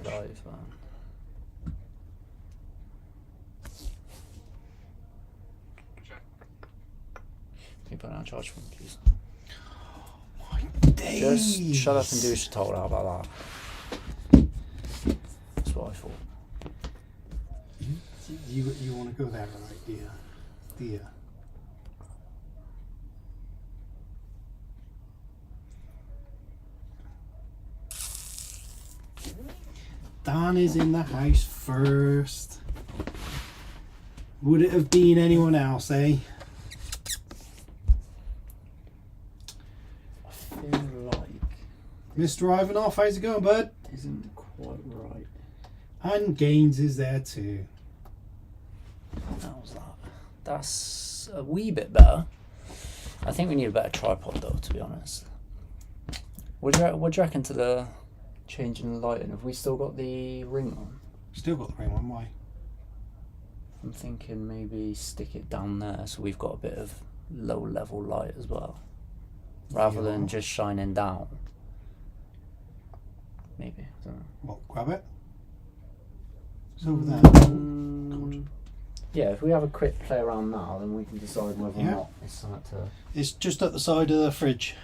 live, man. Can you put it on charge for me, please? My days. Just shut up and do as you're told. How about that? That's what I thought. You want to go there, right, dear? Dear. Dan is in the house first. Would it have been anyone else, eh? I feel like Mr. Ivanov, how's it going, bud? isn't quite right. And Gaines is there too. How's that? That's a wee bit better. I think we need a better tripod though, to be honest. What do you reckon to the changing the lighting? Have we still got the ring on? Still got the ring on, why? I'm thinking maybe stick it down there so we've got a bit of low level light as well. Rather than just shining down. Maybe. I don't know. What, grab it? It's over there. God. Yeah, if we have a quick play around now, then we can decide whether or not it's something to... It's just at the side of the fridge.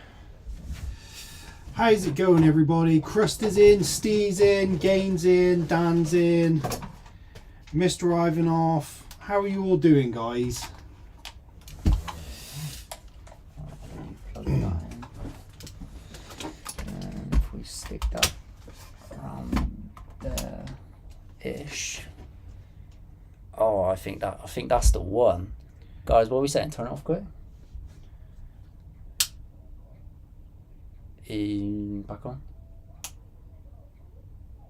How's it going, everybody? Crust is in, Steve's in, Gaines in, Dan's in, Mr. Ivanov. How are you all doing, guys? Plug that in. And if we stick that around there-ish. Oh, I think that's the one. Guys, what are we saying? Turn it off quick. Back on.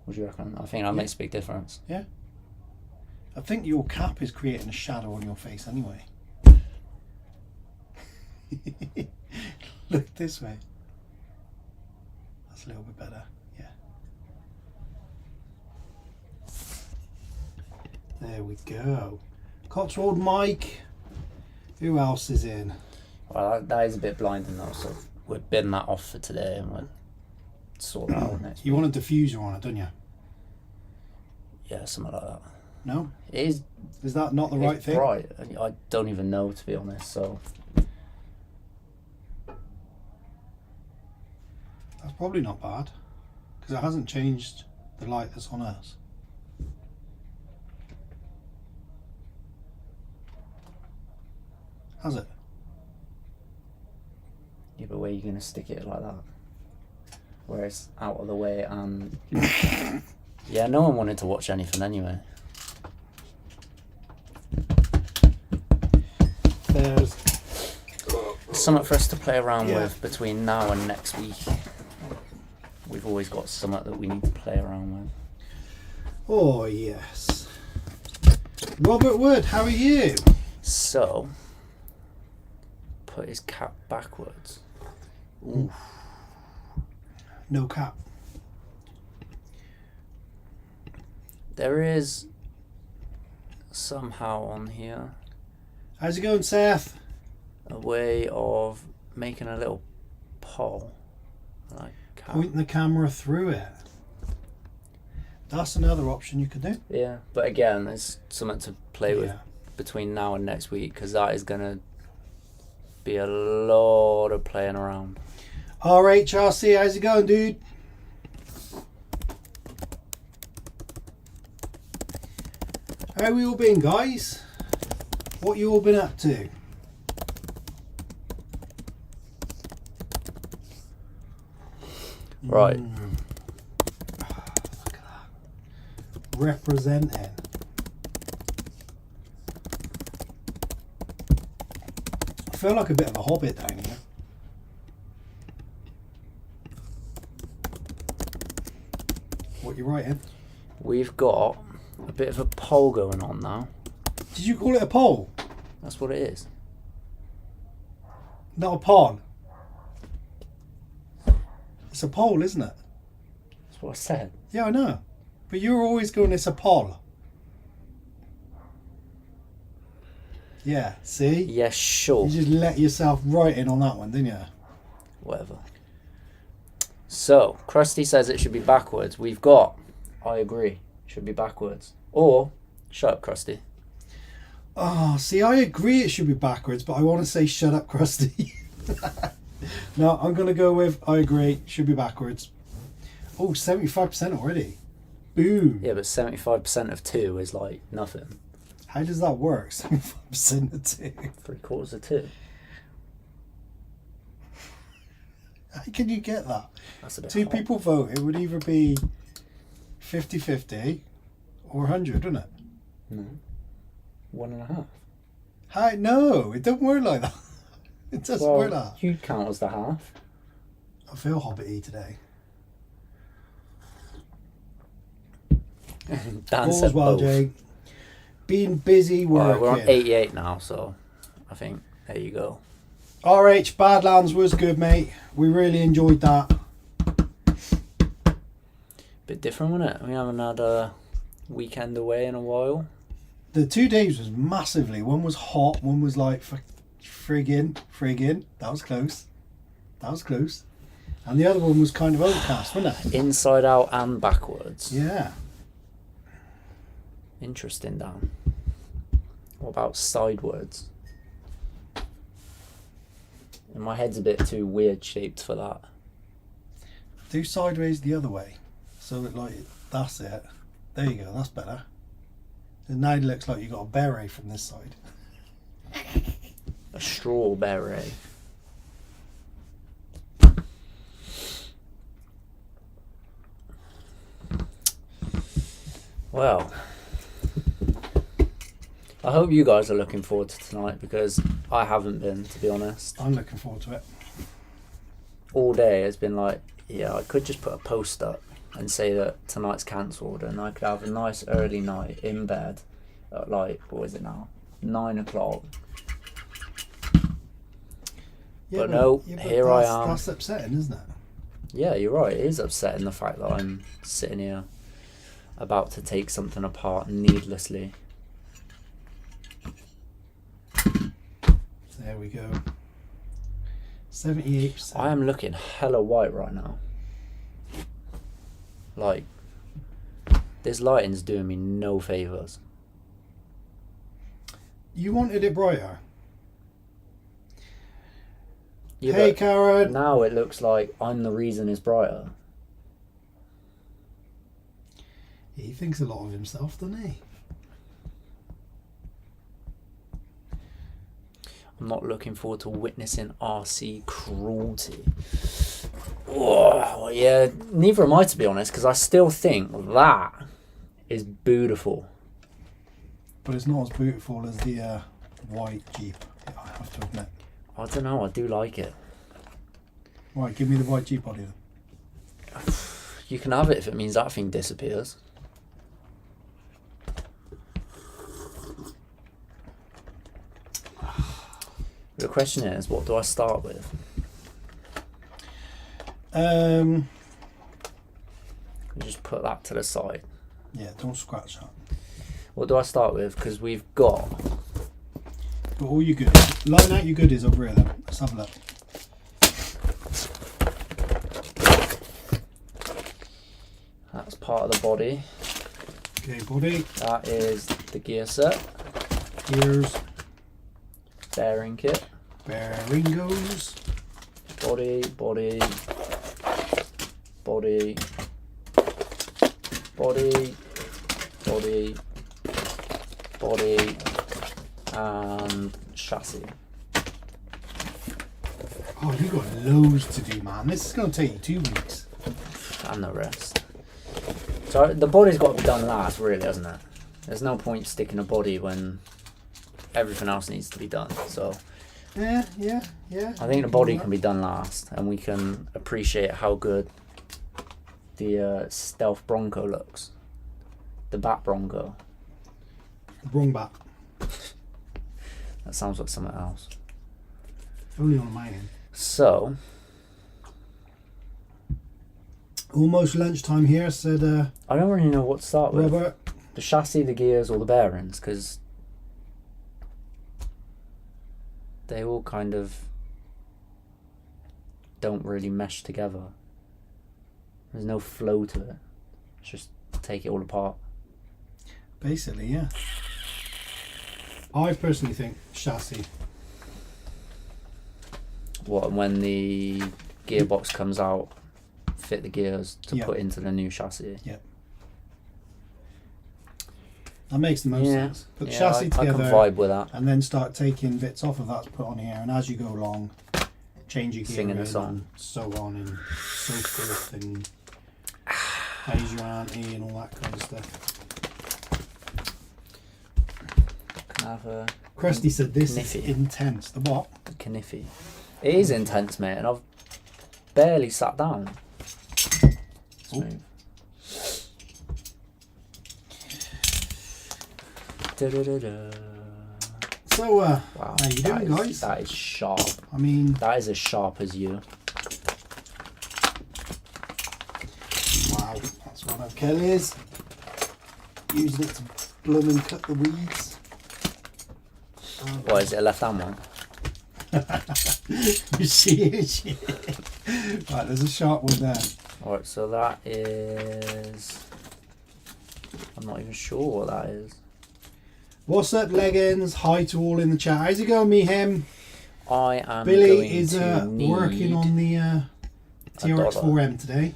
What do you reckon? I think that makes a big difference. Yeah. I think your cap is creating a shadow on your face anyway. Look this way. That's a little bit better. Yeah. There we go. Cotswold Mike. Who else is in? Well, that is a bit blinding though, so we'll bin that off for today and we'll sort that out next. You want a diffuser on it, don't you? Yeah, something like that. No? It is. Is that not the right thing? Right. I don't even know, to be honest, so... That's probably not bad, because it hasn't changed the light that's on us. Has it? Yeah, but where are you going to stick it like that? Where it's out of the way and... Yeah, no one wanted to watch anything anyway. There's Something for us to play around with between now and next week. We've always got something that we need to play around with. Oh yes. Robert Wood, how are you? So, put his cap backwards. Ooh. No cap. There is somehow on here How's it going, Seth? a way of making a little pole. Like cap. Pointing the camera through it. That's another option you could do. Yeah, but again, it's something to play with Yeah. between now and next week, because that is going to be a lot of playing around. RHRC, how's it going, dude? How we all been, guys? What you all been up to? Right. Look at that. Representing. I feel like a bit of a hobbit down here. What you writing? We've got a bit of a poll going on now. Did you call it a pole? That's what it is. Not a pond. It's a pole, isn't it? That's what I said. Yeah, I know. But you're always going, it's a pole. Yeah, see? Yeah, sure. You just let yourself right in on that one, didn't you? Whatever. So, Krusty says it should be backwards. We've got I agree. Should be backwards. Or, shut up, Krusty. Oh, see, I agree it should be backwards, but I want to say shut up, Krusty. No, I'm going to go with I agree, should be backwards. Oh, 75% already. Boom. Yeah, but 75% of 2 is like nothing. How does that work? 75% of 2. 3/4 of 2. How can you get that? That's a bit 2 hot. people vote. It would either be 50-50 or 100, wouldn't it? No. 1.5. How? No, it don't work like that. It doesn't work like that. You'd count as the half. I feel hobbity today. Dan All's said well, both. Jake. Being busy Alright, working. we're on 88 now, so I think there you go. RH Badlands was good, mate. We really enjoyed that. Bit different, wasn't it? We haven't had a weekend away in a while. The 2 days was massively. One was hot, one was like friggin'. That was close. And the other one was kind of overcast, wasn't it? Inside out and backwards. Yeah. Interesting, Dan. What about sidewards? And my head's a bit too weird shaped for that. Do sideways the other way. So that like that's it. There you go, that's better. And now it looks like you got a beret from this side. A strawberry. Well, I hope you guys are looking forward to tonight, because I haven't been, to be honest. I'm looking forward to it. All day it's been like, yeah, I could just put a post up and say that tonight's cancelled, and I could have a nice early night in bed at like, what is it now? 9 o'clock. Yeah, But no, here I am. That's upsetting, isn't it? Yeah, you're right. It is upsetting, the fact that I'm sitting here about to take something apart needlessly. There we go. 78%. I am looking hella white right now. Like, this lighting's doing me no favours. You wanted it brighter. Yeah, Hey, but Karen. now it looks like I'm the reason it's brighter. He thinks a lot of himself, doesn't he? I'm not looking forward to witnessing RC cruelty. Oh, yeah, neither am I, to be honest, because I still think that is beautiful. But it's not as beautiful as the white Jeep, I have to admit. I don't know, I do like it. Right, give me the white Jeep body then. You can have it if it means that thing disappears. The question is, what do I start with? Just put that to the side. Yeah, don't scratch that. What do I start with? Because we've got... But all your goodies. Line out your goodies over here then. Let's have a look. That's part of the body. Okay, body. That is the gear set. Gears. Bearing kit. Bearingos. Body, body, body, body, body, body, and chassis. Oh, you got loads to do, man. This is going to take you 2 weeks. And the rest. So the body's got to be done last, really, hasn't it? There's no point sticking a body when everything else needs to be done. So Yeah. I think the body can be done last, and we can appreciate how good the Stealth Bronco looks. The Bat Bronco. Wrong back. That sounds like something else. Only on my end. So, Almost lunchtime here, said I don't really know what to start with. Robert. The chassis, the gears, or the bearings, because they all kind of don't really mesh together. There's no flow to it. It's just take it all apart. Basically, yeah. I personally think chassis. What, and when the gearbox comes out, fit the gears to Yeah. put into the new chassis. Yeah. That makes the most Yeah. sense. Put the Yeah, chassis I can together vibe with that. and then start taking bits off of that to put on here, and as you go along, change your gear Singing in the song. and so on and so forth, and how's your auntie and all that kind of stuff. Can I have a Krusty said this Kniffy. is intense. The what? Kniffy? It is intense, mate, and I've barely sat down. Smooth. Da-da-da-da. So, Wow, how you that doing, is- guys? That is sharp. I mean, That is as sharp as you. wow, that's one of Kelly's. Using it to blooming cut the weeds. What is it, a left-hand one? You see it? Right, there's a sharp one there. Alright, so that is... I'm not even sure what that is. What's up, leggings? Hi to all in the chat. How's it going, Mehem? I am Billy going is to need working on the TRX4m today.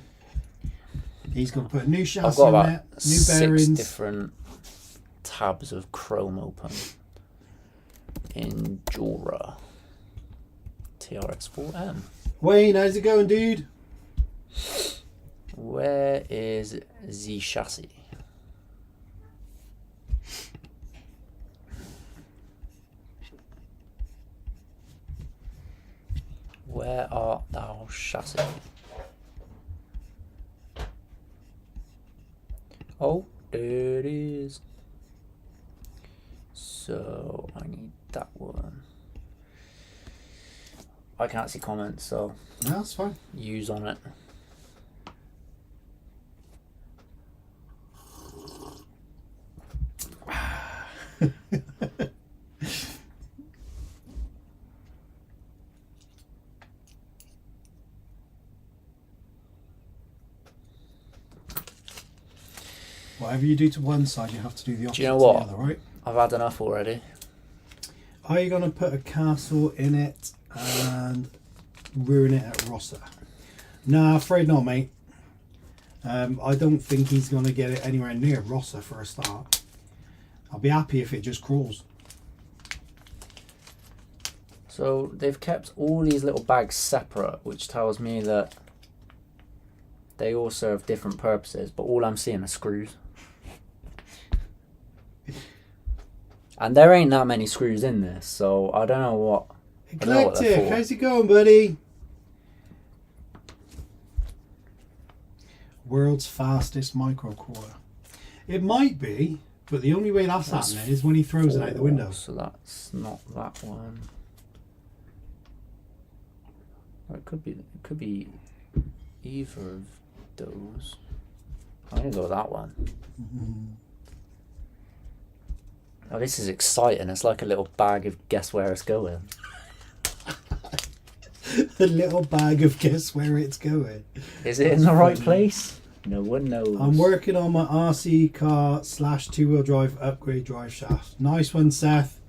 He's going to put a new I've chassis got on about it, new 6 bearings. different tabs of chrome open. Endura TRX4m. Wayne, how's it going, dude? Where is the chassis? Where art thou, chassis? Oh, there it is. So I need that one. I can't see comments, so No, that's fine. use on it. Whatever you do to one side, you have to do the opposite Do you know to what? the other, right? I've had enough already. Are you going to put a castle in it and ruin it at Rossa? Nah, afraid not, mate. I don't think he's going to get it anywhere near Rossa for a start. I'll be happy if it just crawls. So they've kept all these little bags separate, which tells me that they all serve different purposes, but all I'm seeing are screws. And there ain't that many screws in this, so I don't know what... I don't know what they're Eclectic, for. how's it going, buddy? World's fastest micro quarter. It might be, but the only way that's happening is when he throws it out the window. So that's not that one. Or it could be either of those. I'm gonna go with that one. Oh, this is exciting. It's like a little bag of guess where it's going. The little bag of guess where it's going. Is it in the right place? No one knows. I'm working on my RC car / 2-wheel drive upgrade drive shaft. Nice one, Seth.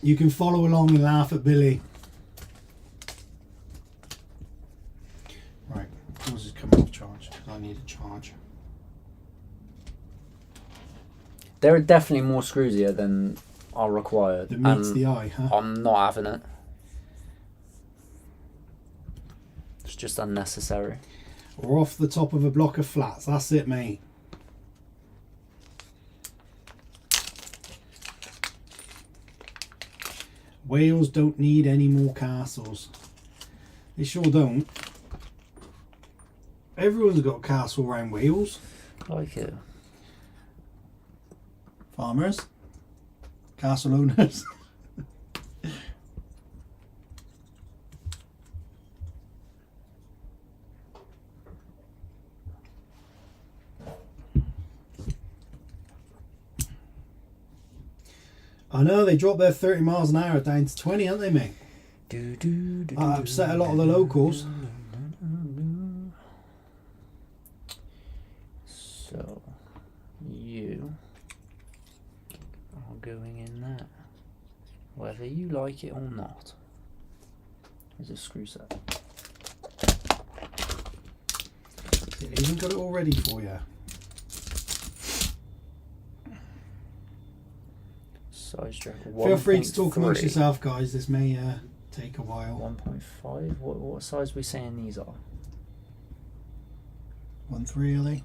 You can follow along and laugh at Billy. Right, yours is coming off charge because I need a charge. There are definitely more screws here than are required. That meets and the eye, huh? I'm not having it. It's just unnecessary. We're off the top of a block of flats. That's it, mate. Wales don't need any more castles. They sure don't. Everyone's got a castle around Wales. Like it. Farmers. Castle owners. I know, they dropped their 30 miles an hour down to 20, aren't they, mate? That upset a lot of the locals. So you are going in there, whether you like it or not. There's a screw set. It even got it all ready for you. Size jack. Feel free to talk 1.3. amongst yourself, guys. This may take a while. 1.5. What size are we saying these are? 1.3, are they?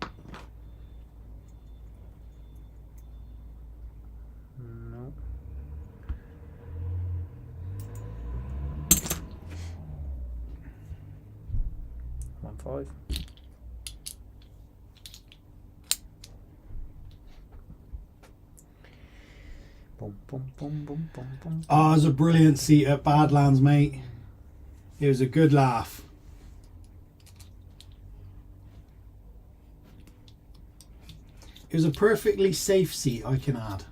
No. One five. Boom, boom, boom, boom, boom, boom. Oh, it was a brilliant seat at Badlands, mate. It was a good laugh. It was a perfectly safe seat, I can add.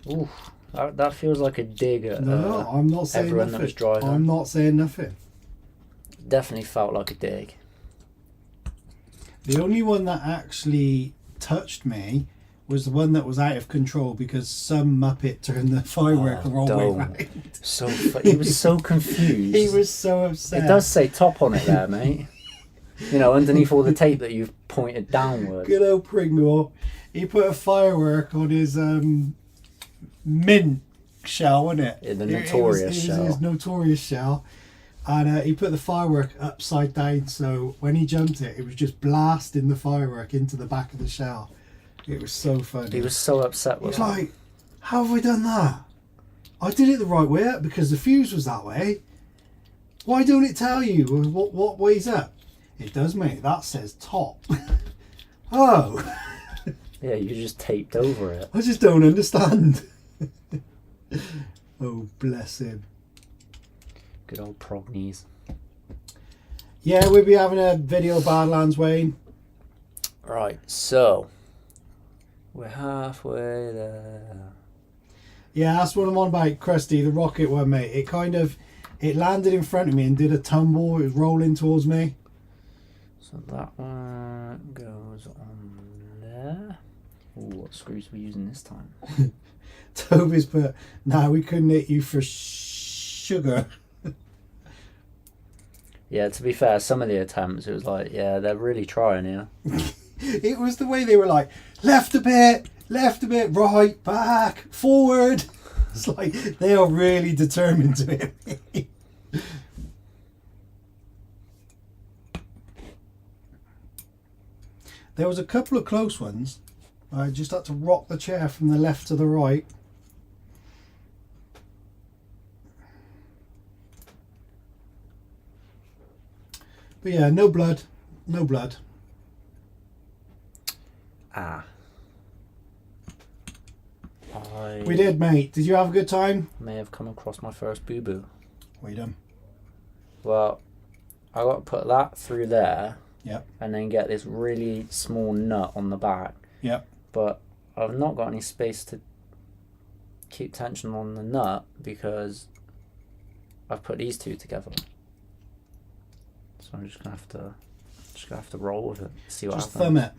Ooh, that feels like a dig at No, I'm not saying everyone nothing. that was driving. I'm not saying nothing. Definitely felt like a dig. The only one that actually touched me was the one that was out of control because some muppet turned the firework the wrong way don't. round. He was so confused. He was so upset. It does say top on it there, mate. You know, underneath all the tape that you've pointed downwards. Good old Pringle. He put a firework on his mint shell, wasn't it? Yeah, the notorious shell. It was his notorious shell. And he put the firework upside down, so when he jumped it, it was just blasting the firework into the back of the shell. It was so funny. He was so upset with It's it. like, how have I done that? I did it the right way up because the fuse was that way. Why don't it tell you what way's up? It does, mate. That says top. Oh. Yeah, you just taped over it. I just don't understand. Oh, bless him. Good old Prognies. Yeah, we'll be having a video Badlands, Wayne. Right, so we're halfway there. Yeah, that's what I'm on about, Krusty, the rocket one, mate. It landed in front of me and did a tumble. It was rolling towards me. So that one goes on there. Ooh, what screws are we using this time? Toby's put, nah, we couldn't hit you for sugar. Yeah, to be fair, some of the attempts, it was like, yeah, they're really trying here. It was the way they were like, left a bit, right, back, forward. It's like they are really determined to hit me. There was a couple of close ones. I just had to rock the chair from the left to the right. But yeah, no blood. No blood. Ah. I We did, mate. Did you have a good time? may have come across my first boo-boo. We done. Well, I got to put that through there. Yep. And then get this really small nut on the back. Yep. But I've not got any space to keep tension on the nut because I've put these two together. So I'm just gonna have to roll with it. See what Just happens. thumb it.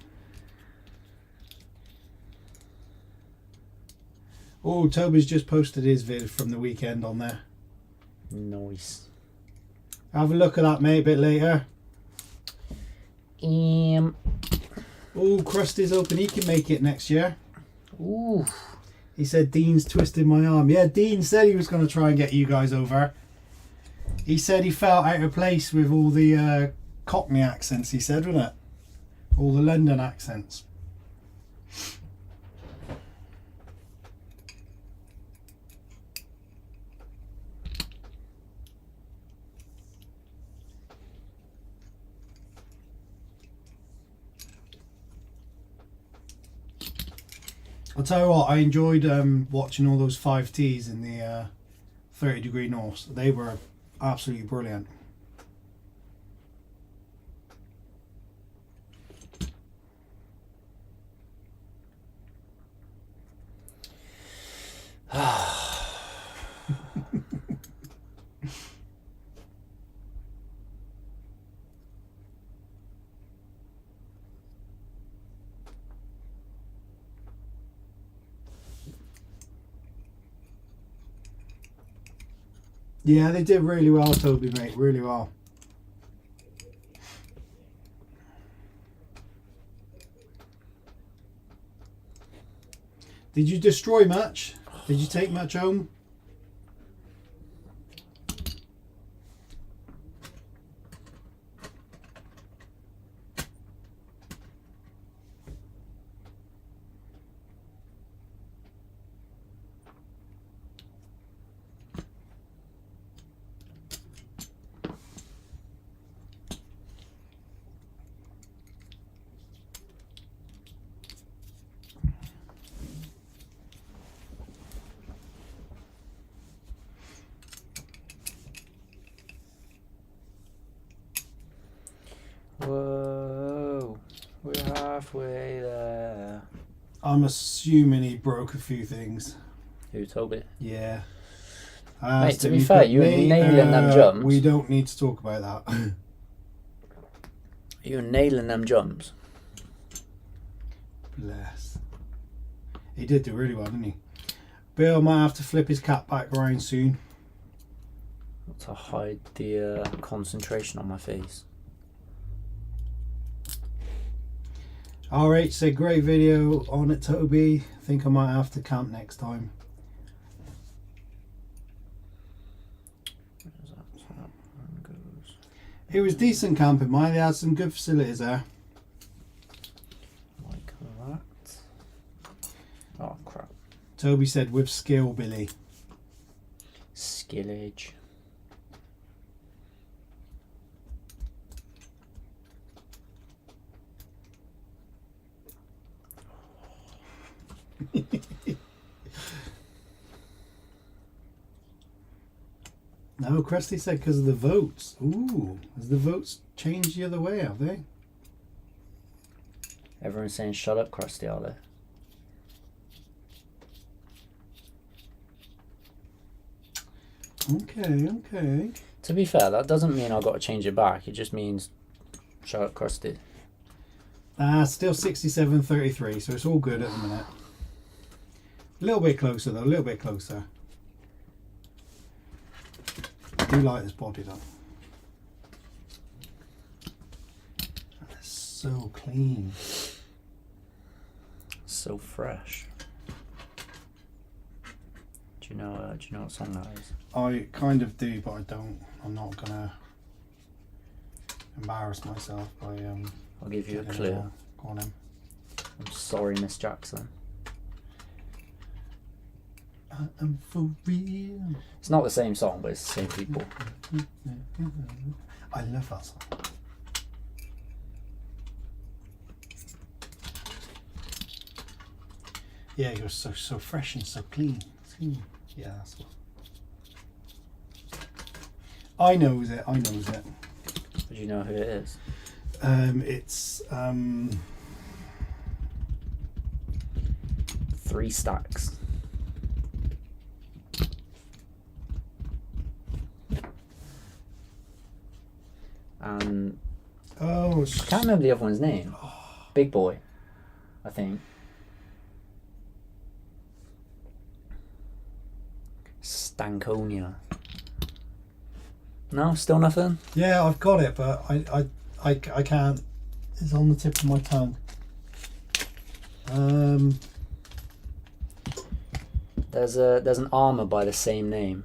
Oh, Toby's just posted his vid from the weekend on there. Nice. Have a look at that, mate, a bit later. Um. Oh, Krusty's hoping he can make it next year. Ooh. He said Dean's twisted my arm. Yeah, Dean said he was going to try and get you guys over. He said he felt out of place with all the Cockney accents, he said, wasn't it? All the London accents. I'll tell you what, I enjoyed watching all those 5Ts in the 30 degree north. They were absolutely brilliant. Yeah, they did really well, Toby, mate. Really well. Did you destroy much? Did you take much home? Whoa, we're halfway there. I'm assuming he broke a few things. Who told it? Yeah. Mate, to be fair, you were nailing them jumps. We don't need to talk about that. You were nailing them jumps. Bless. He did do really well, didn't he? Bill might have to flip his cap back around soon. To hide the concentration on my face. RH said, great video on it, Toby. Think I might have to camp next time. Where's that? One goes. It was decent camping, mate. They had some good facilities there. Like that. Oh crap. Toby said, with skill, Billy. Skillage. No, Krusty said because of the votes. Ooh, has the votes changed the other way, have they? Everyone's saying shut up, Krusty, are they? Okay, okay. To be fair, that doesn't mean I've got to change it back. It just means shut up, Krusty. Still 67-33, so it's all good at the minute. A little bit closer though, a little bit closer. I do like this body though. That's so clean. So fresh. Do you know what song that is? I kind of do, but I don't. I'm not gonna embarrass myself by I'll give you a getting clue. all- Go on then. I'm sorry, Miss Jackson. I am for real. It's not the same song, but it's the same people. I love that song. Yeah, you're so fresh and so clean. Yeah, that's what. I knows it. I knows it. Do you know who it is? It's 3 Stacks. And oh, I can't remember the other one's name. Big Boy, I think. Stankonia. No, still nothing. yeah, I've got it, but I can't. It's on the tip of my tongue. There's an armor by the same name.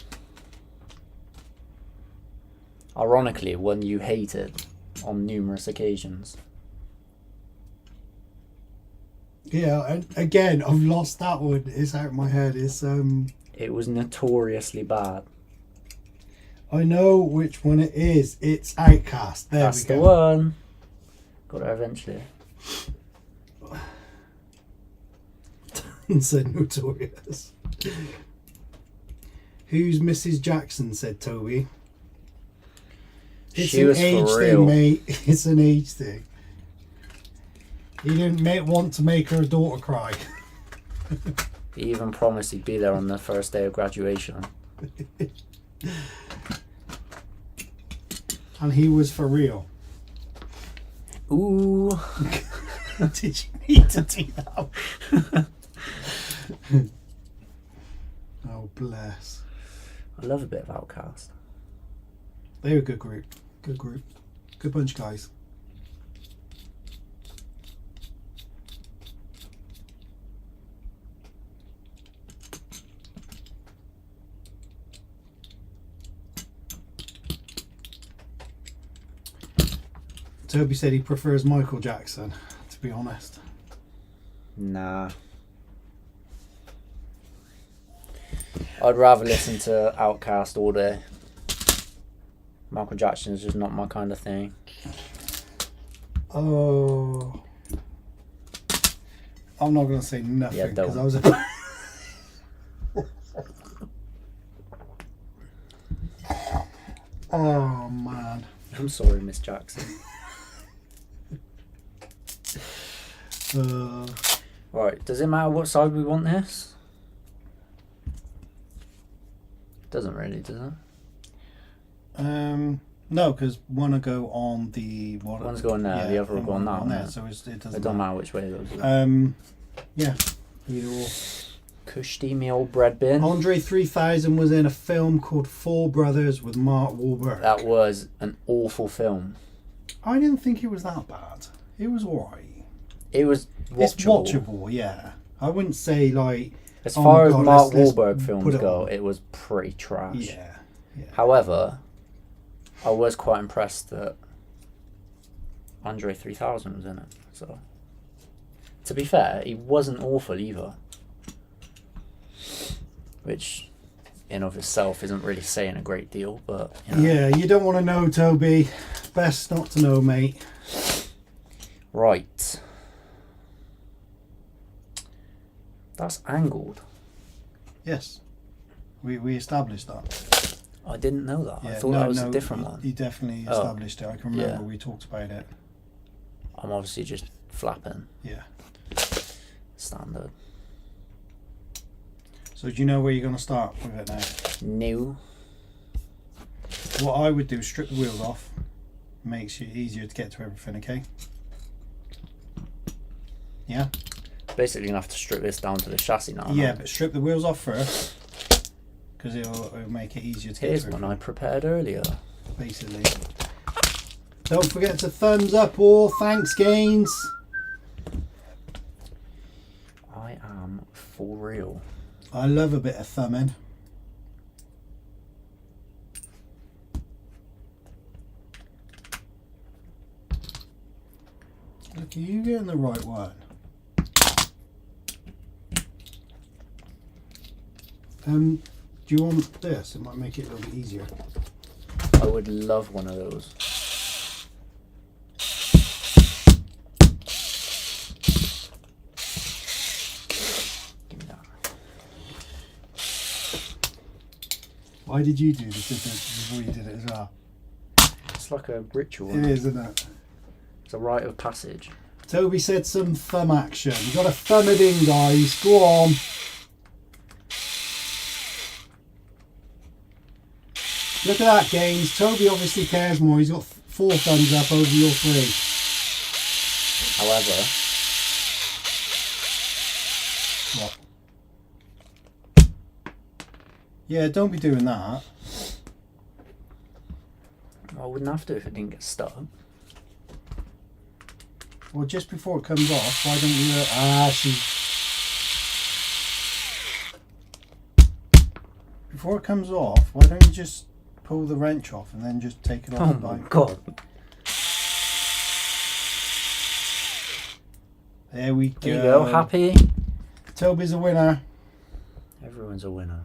Ironically, one you hated on numerous occasions. Yeah, and again, I've lost that one. It's out of my head. It's It was notoriously bad. I know which one it is. It's Outcast. There That's we go. the one. Got it eventually. Said Notorious. Who's Mrs. Jackson? Said Toby. It's She an was age for thing, real. mate. It's an age thing. He didn't want to make her daughter cry. He even promised he'd be there on the first day of graduation. And he was for real. Ooh. Did you need to do that? Oh, bless. I love a bit of Outcast. They were a good group. Good group. Good bunch of guys. Toby said he prefers Michael Jackson, to be honest. Nah. I'd rather listen to Outkast all day. Michael Jackson is just not my kind of thing. Oh. I'm not going to say nothing Yeah, because don't. I was... Oh, man. I'm sorry, Miss Jackson. Right, does it matter what side we want this? Doesn't really, does it? No, because one will go on the... One's going there, the other will go on that. there, so it doesn't It don't matter which way it goes. Yeah. Either or. Cushy, me old bread bin. Andre 3000 was in a film called Four Brothers with Mark Wahlberg. That was an awful film. I didn't think it was that bad. It was alright. It was watchable. It's watchable, yeah. I wouldn't say like... As oh far my as God, Mark let's Wahlberg put films it go, on. it was pretty trash. Yeah. However, I was quite impressed that Andre 3000 was in it. So, to be fair, he wasn't awful either. Which, in of itself, isn't really saying a great deal, but... You know. Yeah, you don't want to know, Toby. Best not to know, mate. Right. That's angled. Yes. We established that. I didn't know that. Yeah, I thought that was a different one. You definitely established it. I can remember we talked about it. I'm obviously just flapping. Yeah. Standard. So do you know where you're going to start with it now? New. What I would do is strip the wheels off. Makes it easier to get to everything, okay? Yeah? Basically, gonna have to strip this down to the chassis now. Yeah, but strip the wheels off first. Because it'll make it easier to get Here's to one everything. I prepared earlier. Basically. Don't forget to thumbs up or thanks, Gaines. I am for real. I love a bit of thumbing. Look, are you getting the right one? Do you want this? It might make it a little bit easier. I would love one of those. Give me that. Why did you do this before you did it as well? It's like a ritual. It is, isn't it? It's a rite of passage. Toby said some thumb action. You got to thumb it in, guys. Go on. Look at that, Gaines. Toby obviously cares more. He's got 4 thumbs up over your 3. However, What? Yeah, don't be doing that. I wouldn't have to if it didn't get stuck. Well, just before it comes off, why don't you... Before it comes off, why don't you just pull the wrench off and then just take it off? Oh my god. There we go. There you go, happy? Toby's a winner. Everyone's a winner.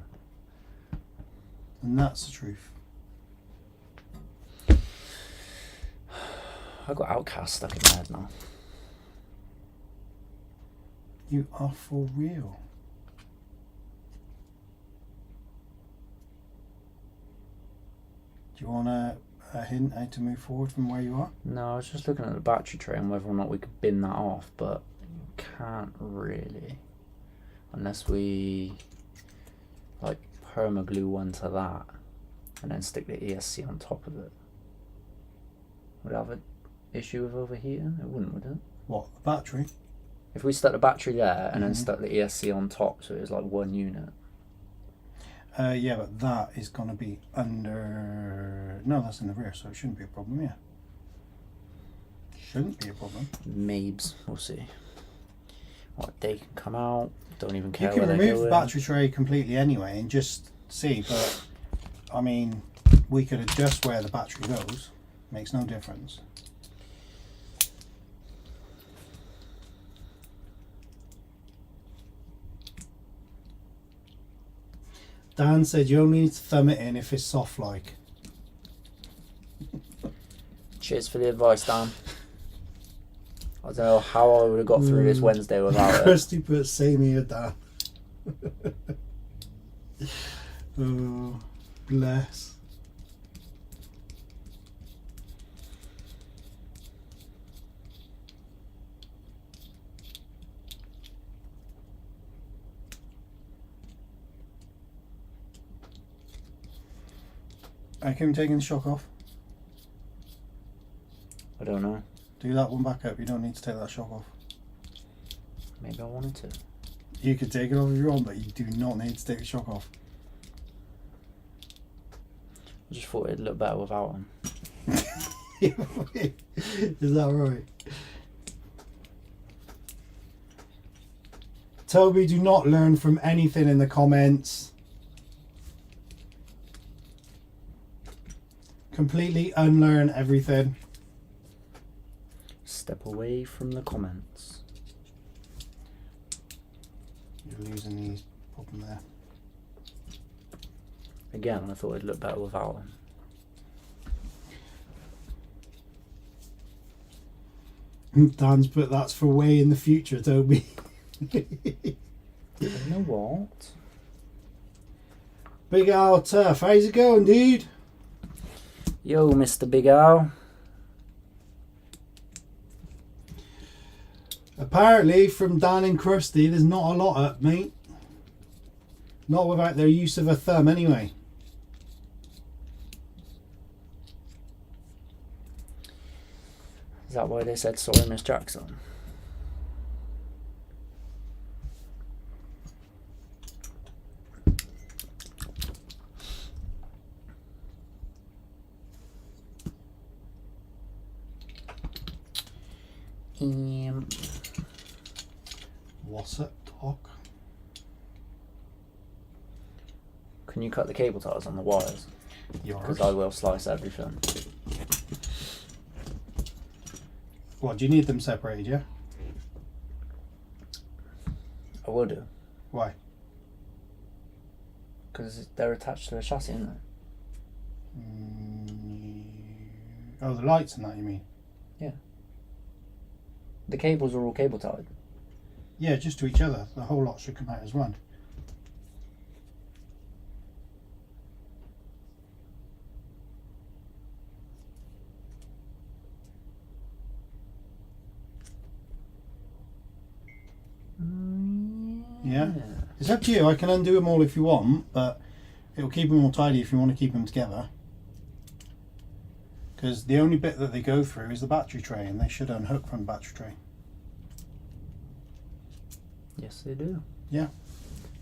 And that's the truth. I got Outcast stuck in my head now. You are for real. Do you want a hint how to move forward from where you are? No, I was just looking at the battery tray and whether or not we could bin that off, but can't really. Unless we like perma glue one to that and then stick the ESC on top of it. Would it have an issue with overheating? It wouldn't, would it? What, the battery? If we stuck the battery there and then stuck the ESC on top so it was like one unit. Yeah, but that is going to be under... No, that's in the rear, so it shouldn't be a problem, yeah. Shouldn't be a problem. Maybe. We'll see. What, they can come out. Don't even You care can where they remove go the in. battery tray completely anyway and just see, but I mean, we could adjust where the battery goes. Makes no difference. Dan said you only need to thumb it in if it's soft like. Cheers for the advice, Dan. I don't know how I would have got through this Wednesday without it. Kirsty put same here, Dan. Oh, bless. I can taking the shock off. I don't know. Do that one back up. You don't need to take that shock off. Maybe I wanted to. You could take it off if you want, but you do not need to take the shock off. I just thought it'd look better without them. Is that right? Toby, do not learn from anything in the comments. Completely unlearn everything. Step away from the comments. You're losing these. Pop them there. Again, I thought it'd look better without them. Dan's put that's for way in the future, Toby. You know what? Big Al Turf, how's it going, dude? Yo, Mr. Big Al. Apparently, from Dan and Krusty, there's not a lot up, mate. Not without their use of a thumb, anyway. Is that why they said sorry, Miss Jackson? What's up, Doc? Can you cut the cable ties on the wires? Because I will slice everything. What, do you need them separated, yeah? I will do. Why? Because they're attached to the chassis, aren't they? Oh, the lights and that, you mean? Yeah. The cables are all cable tied. Yeah, just to each other. The whole lot should come out as one. Yeah. It's up to you. I can undo them all if you want, but it'll keep them all tidy if you want to keep them together. Because the only bit that they go through is the battery tray, and they should unhook from the battery tray. Yes, they do. Yeah.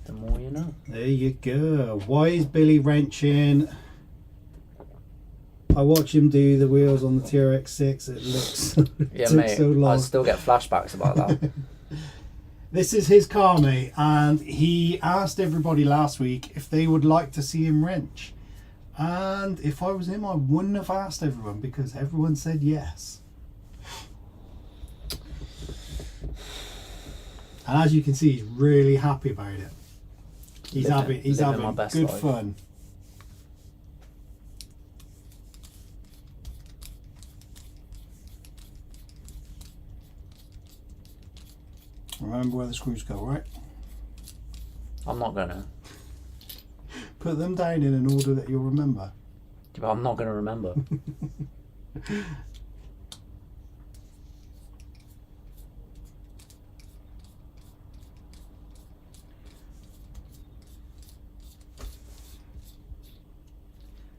The more you know. There you go. Why is Billy wrenching? I watch him do the wheels on the TRX6. It looks Yeah, took mate. so long. I still get flashbacks about that. This is his car, mate, and he asked everybody last week if they would like to see him wrench. And if I was him, I wouldn't have asked everyone because everyone said yes. And as you can see, he's really happy about it. He's having my best good life. fun. Remember where the screws go, right? I'm not gonna. Put them down in an order that you'll remember. But I'm not gonna remember.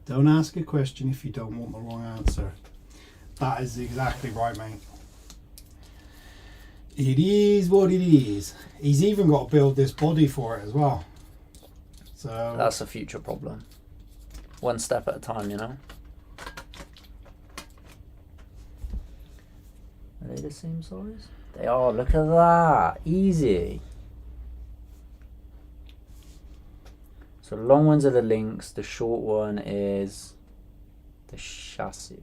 Don't ask a question if you don't want the wrong answer. That is exactly right, mate. It is what it is. He's even got to build this body for it as well. So that's a future problem. One step at a time, you know. Are they the same size? They are. Look at that. Easy. So the long ones are the links. The short one is the chassis.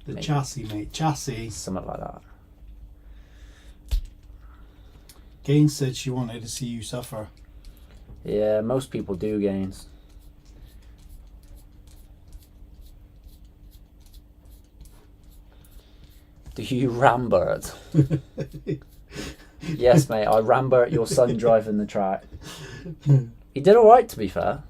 the Maybe. chassis, mate. Chassis. Something like that. Gaines said she wanted to see you suffer. Yeah, most people do, Gaines. Do you Rambert? Yes, mate. I Rambert your son driving the track. He did all right, to be fair.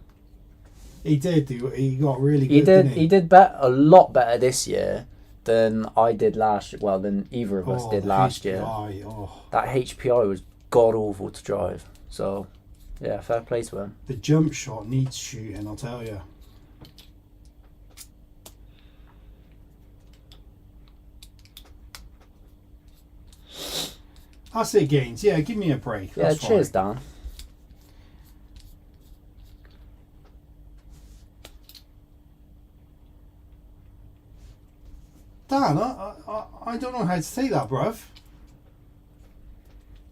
He did do. He got really good. He did. Didn't he? He did a lot better this year than I did last year. Well, than either of us did last year. Oh. That HPI was god awful to drive. So, yeah, fair play to him. The jump shot needs shooting, I'll tell you. I say Gaines. Yeah, give me a break. Yeah, That's cheers, fine. Dan. Dan, I don't know how to say that, bruv.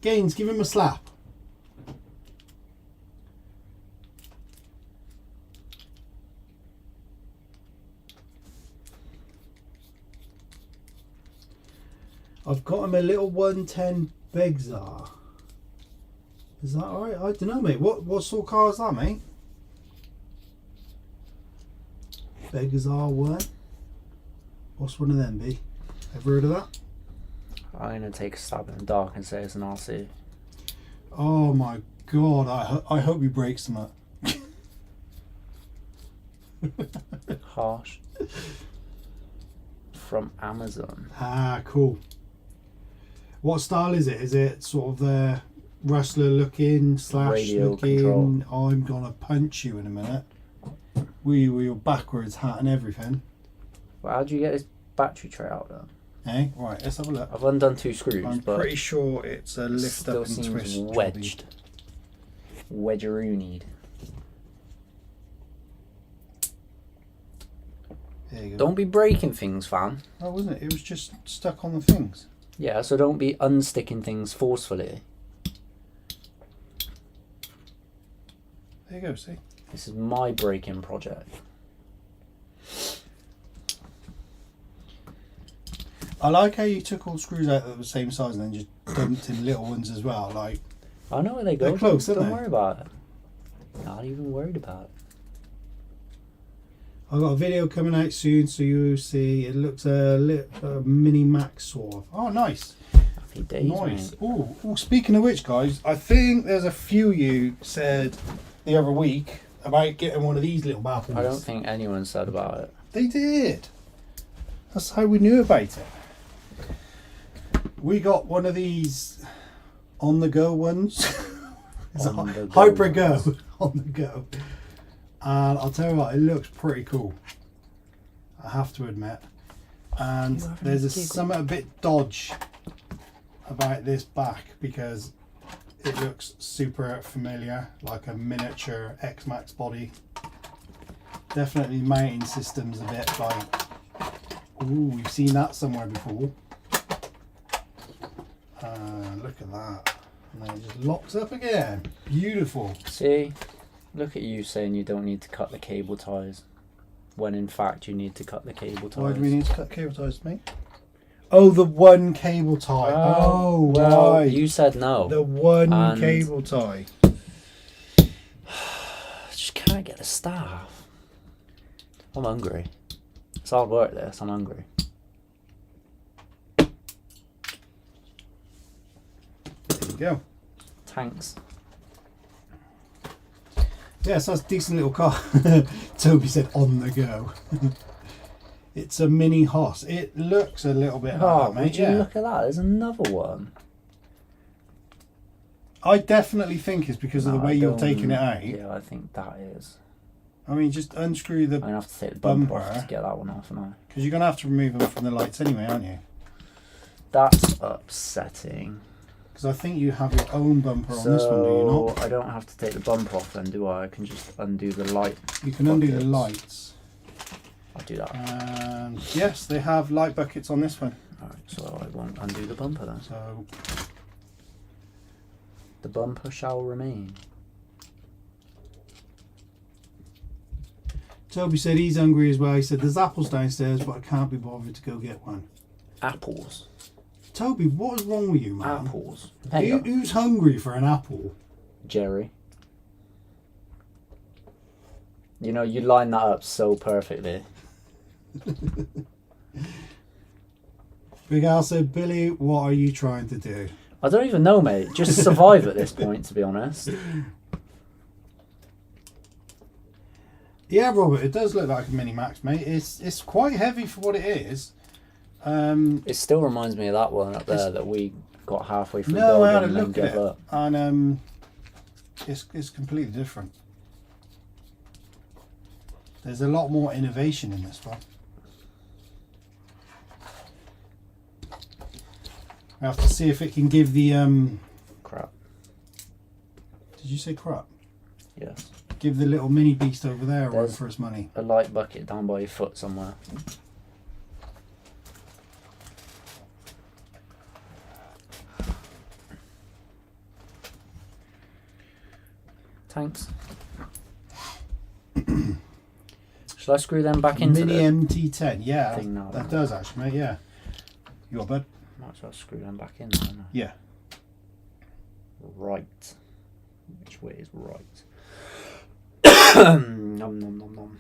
Gaines, give him a slap. I've got him a little 110 Begzar. Is that alright? I don't know, mate. What sort of car is that, mate? Begzar 1. What's one of them be? Ever heard of that? I'm going to take a stab in the dark and say it's an RC. Oh my god, I hope you break some up. Harsh. From Amazon. Ah, cool. What style is it? Is it sort of the wrestler looking slash Radio looking? control. I'm gonna punch you in a minute. With your backwards hat and everything. Well, how do you get this battery tray out then? Eh? Right, let's have a look. I've undone 2 screws, I'm but pretty sure it's a it lift still up and seems twist. jobby. wedged. Wedgeroonied. There you go. Don't be breaking things, fam. Oh, wasn't it? It was just stuck on the things. Yeah, so don't be unsticking things forcefully. There you go, see? This is my breaking project. I like how you took all the screws out that were the same size and then just dumped in little ones as well. Like, I know where they go. They're close, don't aren't they? worry about it. Not even worried about it. I've got a video coming out soon, so you'll see. It looks a mini Max sort of. Oh, nice. Happy days, Nice. mate. Oh, speaking of which, guys, I think there's a few you said the other week about getting one of these little bad boys. I don't think anyone said about it. They did. That's how we knew about it. We got one of these on the go ones. It's a On the go Hyper Go ones. on the go. And I'll tell you what, it looks pretty cool. I have to admit. And You having there's a a giggle? something a bit dodge about this back because it looks super familiar, like a miniature X-Max body. Definitely mounting system's a bit like, ooh, we've seen that somewhere before. Look at that. And then it just locks up again. Beautiful. See? Look at you saying you don't need to cut the cable ties. When in fact you need to cut the cable ties. Why do we need to cut cable ties, mate? Oh, the one cable tie. Oh, well, right. you said no. The one And- cable tie. Just can't get the staff. I'm hungry. It's hard work this, I'm hungry. There you go. Thanks. Yes, that's a decent little car. Toby said on the go. It's a mini Hoss. It looks a little bit Oh, like that, mate. would you Yeah. look at that? There's another one. I definitely think it's because of the No, way I you're don't- taking it out. Yeah, I think that is. I mean, just unscrew I'm the... gonna have to take the bumper off Bumper. to get that one off, and Because you're going to have to remove them from the lights anyway, aren't you? that's upsetting. Because I think you have your own bumper on this one, do you not? I don't have to take the bumper off then, do I? I can just undo the light. You can undo the lights. I'll do that. And yes, they have light buckets on this one. Alright, so I won't undo the bumper then. So the bumper shall remain. Toby said he's hungry as well. He said there's apples downstairs, but I can't be bothered to go get one. Apples? Toby, what is wrong with you, man? Apples? Who's hungry for an apple? Jerry. You know, you line that up so perfectly. Big Al said, Billy, what are you trying to do? I don't even know, mate. Just survive at this point, to be honest. Yeah, Robert, it does look like a Mini Max, mate. It's quite heavy for what it is. It still reminds me of that one up there that we got halfway through No, I had a building and look then at gave it, up. and it's completely different. There's a lot more innovation in this one. I have to see if it can give the Crap. Did you say crap? Yes. Give the little mini beast over there a run There's for his money. a light bucket down by your foot somewhere. Thanks. Shall I screw them back into Mini the MT10, yeah, thing now, that then? does actually, mate. Yeah, you are, bud. Might as well screw them back in then. Yeah. Right. Which way is right? Nom nom nom nom.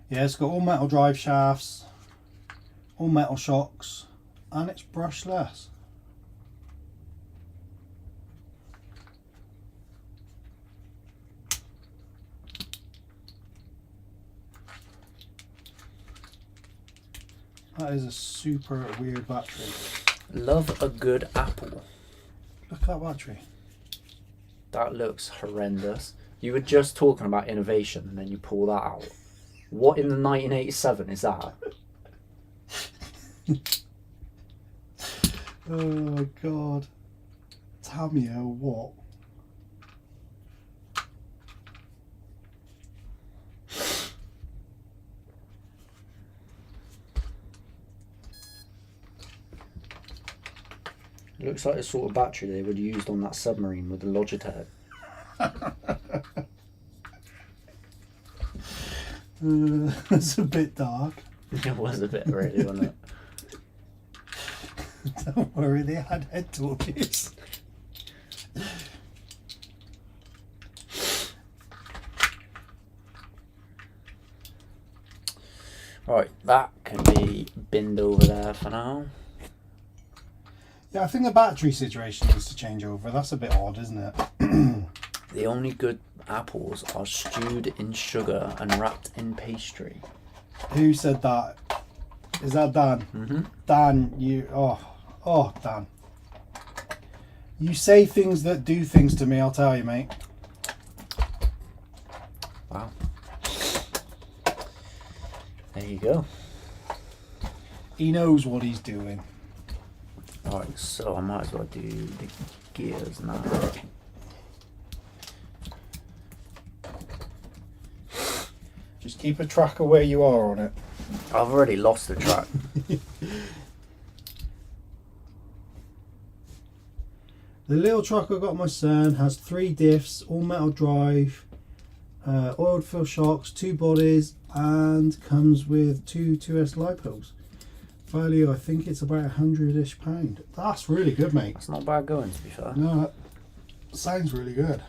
Yeah, it's got all metal drive shafts, all metal shocks, and it's brushless. That is a super weird battery. Love a good apple. Look at that battery. That looks horrendous. You were just talking about innovation and then you pull that out. What in the 1987 is that? Oh god. Tamio, what? It looks like the sort of battery they would have used on that submarine with the Logitech. It's a bit dark. It was a bit really, wasn't it? Don't worry, they had head torches. Right, that can be binned over there for now. Yeah, I think the battery situation needs to change over. That's a bit odd, isn't it? The only good apples are stewed in sugar and wrapped in pastry. Who said that? Is that Dan? Mm-hmm. Dan, you... Oh, Dan. You say things that do things to me, I'll tell you, mate. Wow. There you go. He knows what he's doing. Alright, so I might as well do the gears now. Just keep a track of where you are on it. I've already lost the track. The little truck I got my son has 3 diffs, all metal drive, oiled fill shocks, 2 bodies, and comes with 2 2S lipos. Value, I think it's about £100-ish. That's really good, mate. That's not bad going, to be fair. No, that sounds really good.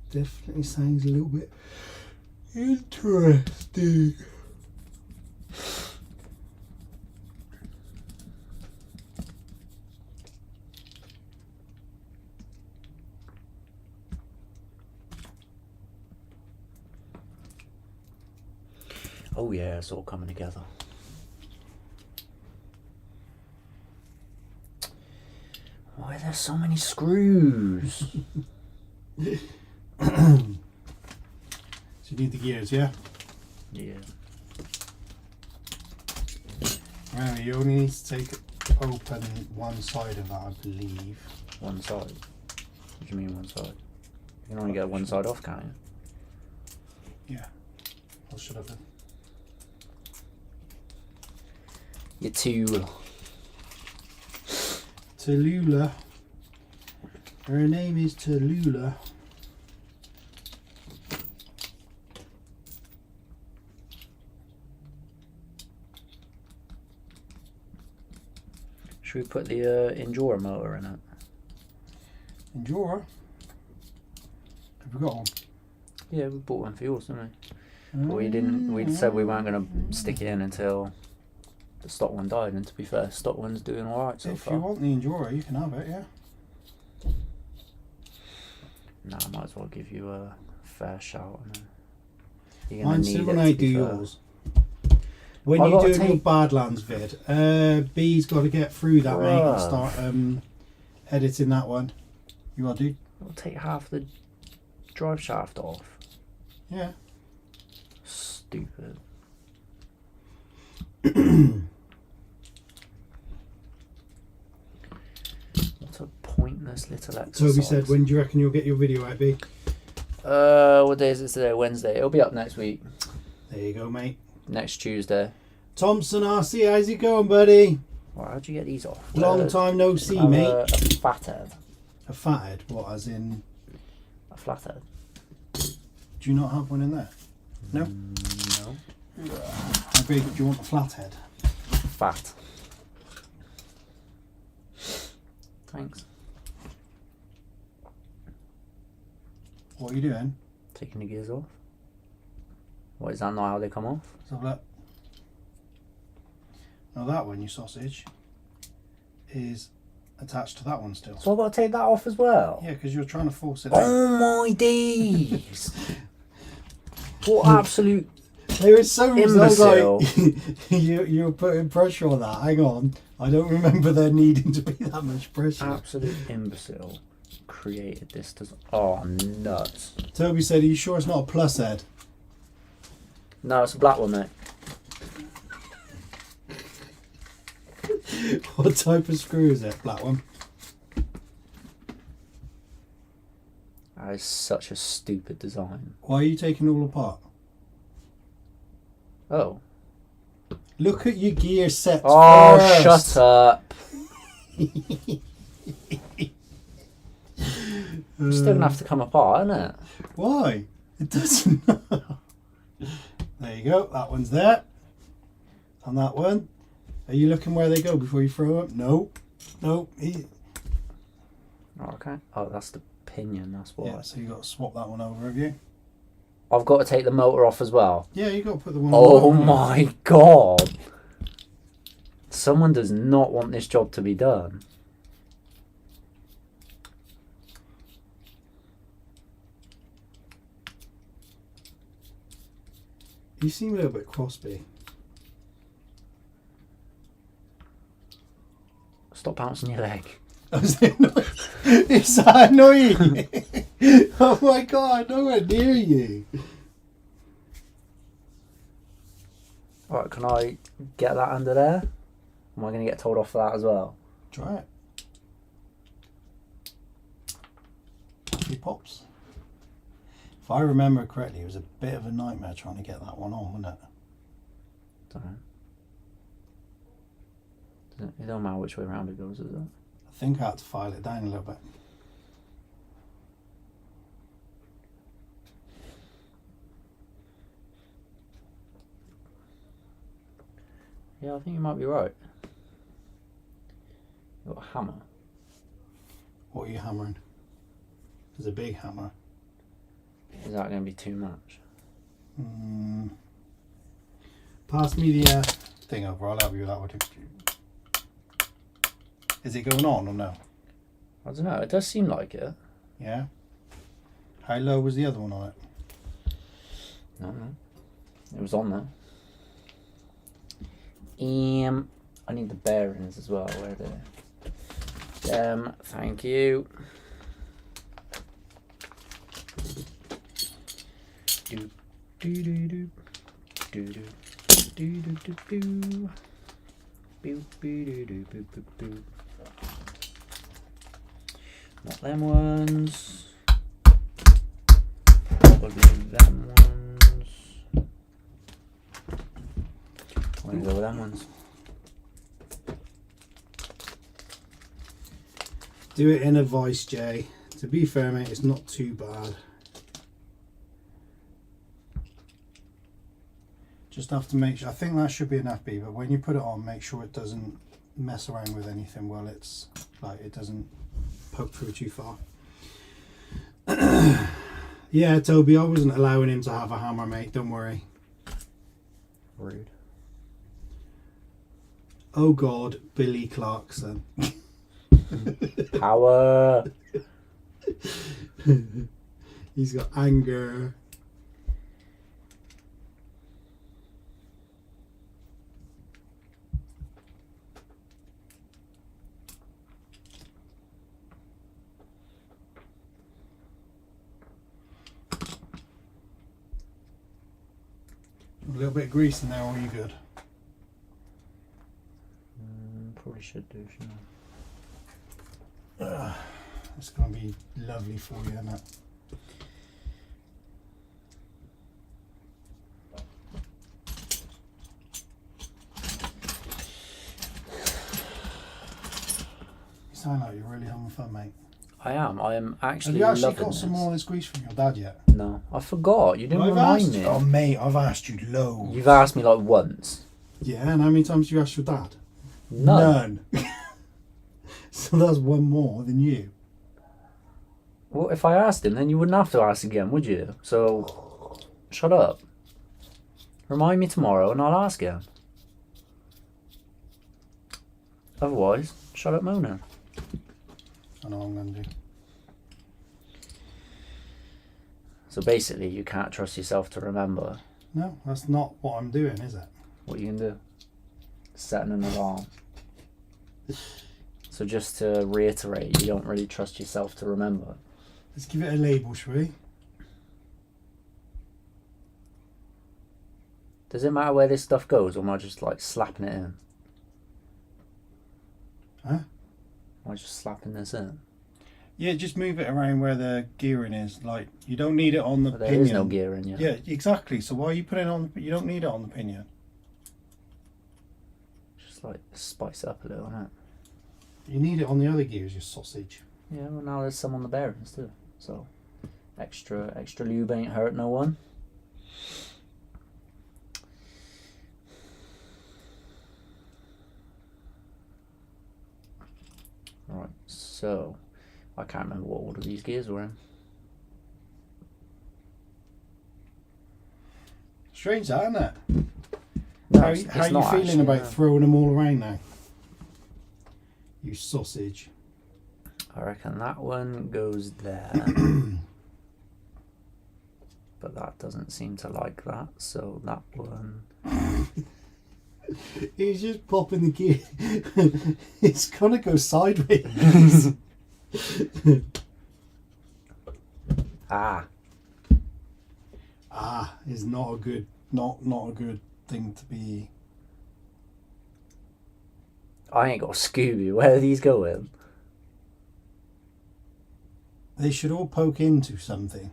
Definitely sounds a little bit interesting. Oh yeah, it's all coming together. Why are there so many screws? So you need the gears, yeah? Yeah. Remember, you only need to take open one side of that, I believe. One side? What do you mean one side? You can only get one side off, can't you? Yeah. I should have done. You're too... Tallulah. Her name is Tallulah. Should we put the Endura motor in it? Endura? Have we got one? Yeah, we bought one for yours, didn't we? But we didn't. We said we weren't going to stick it in until the stock one died. And to be fair, stock one's doing all right so far. If you want the Endura, you can have it. Yeah. Nah, I might as well give you a fair shout. You're Mine's need still when it, I to be do fair. yours. When I've you gotta do your Badlands vid, B's got to get through that, mate, and Bruh. start editing that one. You want to do? It'll take half the drive shaft off. Yeah. Stupid. What a pointless little exercise. Toby said, when do you reckon you'll get your video out, B? What day is it today? Wednesday. It'll be up next week. There you go, mate. Next Tuesday. Thompson RC, how's it going, buddy? Well, how'd you get these off? Long time no see, Have mate. A fathead. A fathead? What, as in... A flathead. Do you not have one in there? No? No. How big do you want a flathead? Fat. Thanks. What are you doing? Taking the gears off. What, is that not how they come off? Let's have a look. Now that one, you sausage, is attached to that one still. So I've got to take that off as well? Yeah, because you're trying to force it out. Oh my days! What absolute... There is so much Imbecile. like you're putting pressure on that. Hang on, I don't remember there needing to be that much pressure. Absolute imbecile created this. Oh, nuts. Toby said, "Are you sure it's not a plus head?" No, it's a black one, mate. What type of screw is it? Black one. That is such a stupid design. Why are you taking it all apart? Oh. Look at your gear sets. Oh, first. shut up. It's still gonna have to come apart, isn't it? Why? It doesn't. There you go. That one's there. And that one. Are you looking where they go before you throw them? No. No. Oh, okay. Oh, that's the pinion, that's why. Yeah, so you got to swap that one over, have you? I've got to take the motor off as well. Yeah, you got to put the one Oh on. my god. Someone does not want this job to be done. You seem a little bit crossby. Stop bouncing your leg. Is that annoying? Oh my god, nowhere near you. Alright, can I get that under there? Am I going to get told off for that as well? Try it. Happy pops. If I remember correctly, it was a bit of a nightmare trying to get that one on, wasn't it? Don't know. It don't matter which way around it goes, does it? I think I had to file it down a little bit. Yeah, I think you might be right. You've got a hammer. What are you hammering? There's a big hammer. Is that going to be too much? Pass me the thing over, I'll help you with that one. Is it going on or no? I don't know, it does seem like it. Yeah? How low was the other one on it? No. It was on there. I need the bearings as well. Where are they? Thank you. Do do do do do do do do do do. Boo, boo, doo, doo, boo, boo, boo. Not them ones. Probably them ones. I'm gonna go with them ones. Do it in a vice, Jay. To be fair, mate, it's not too bad. Just have to make sure. I think that should be enough, B, but when you put it on, make sure it doesn't mess around with anything while it's like it doesn't poke through too far. Yeah, Toby, I wasn't allowing him to have a hammer, mate. Don't worry. Rude. Oh God, Billy Clarkson. Power. He's got anger. A little bit of grease in there, are you good? Probably should do, shouldn't It's going to be lovely for you, isn't it? You sound like you're really having fun, mate. I am. I am actually. Have you actually loving got some this. more of this grease from your dad yet? No, I forgot. You didn't remind me. Oh, mate, I've asked you loads. You've asked me like once. Yeah, and how many times have you asked your dad? None. So that's one more than you. Well, if I asked him, then you wouldn't have to ask again, would you? So, shut up. Remind me tomorrow and I'll ask him. Otherwise, shut up moaning. I know what I'm going to do. So basically, you can't trust yourself to remember. No, that's not what I'm doing, is it? What you can do? Setting an alarm. So just to reiterate, you don't really trust yourself to remember. Let's give it a label, shall we? Does it matter where this stuff goes, or am I just like slapping it in? Huh? Am I just slapping this in? Yeah, just move it around where the gearing is. Like, you don't need it on the But there pinion. is no gearing yet. Yeah, exactly. So why are you putting it on? You don't need it on the pinion. Just like spice it up a little, innit? You need it on the other gears, you sausage. Yeah, well now there's some on the bearings too. So extra lube ain't hurt no one. Right, so I can't remember what order these gears were in. Strange that, isn't it? No, How are it's you not feeling actually, about no. throwing them all around now? You sausage. I reckon that one goes there. But that doesn't seem to like that, so that one... He's just popping the gear. It's gonna go sideways. Ah! Is not a good, not a good thing to be. I ain't got a Scooby. Where are these going? They should all poke into something.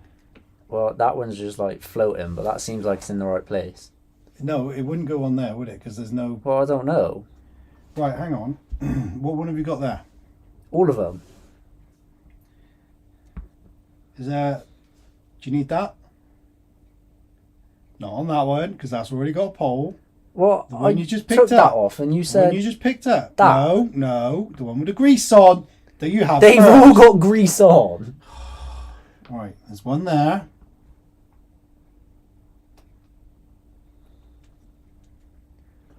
Well, that one's just like floating, but that seems like it's in the right place. No, it wouldn't go on there, would it? Because there's no. Well, I don't know. Right, hang on. What one have you got there? All of them. Is there? Do you need that? Not on that one, because that's already got a pole. What? The one I you just took picked that up. off, and you The said one you just picked up. That. No, the one with the grease on that you have. they've first. all got grease on. Right, there's one there.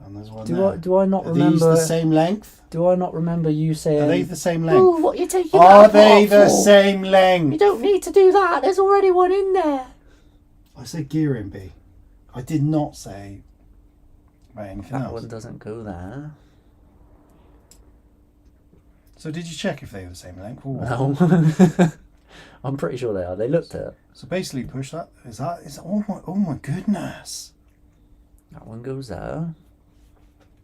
And there's one there. Do I not Are remember? these the same length? Do I not remember you saying? Are they the same length? Oh, what are you taking? Are that they apart the for? same You length? don't need to do that. There's already one in there. I said gearing B. I did not say about anything That else. one doesn't go there. So did you check if they were the same length or what? No. I'm pretty sure they are. They looked at it. So basically push that. Is oh my goodness. That one goes there.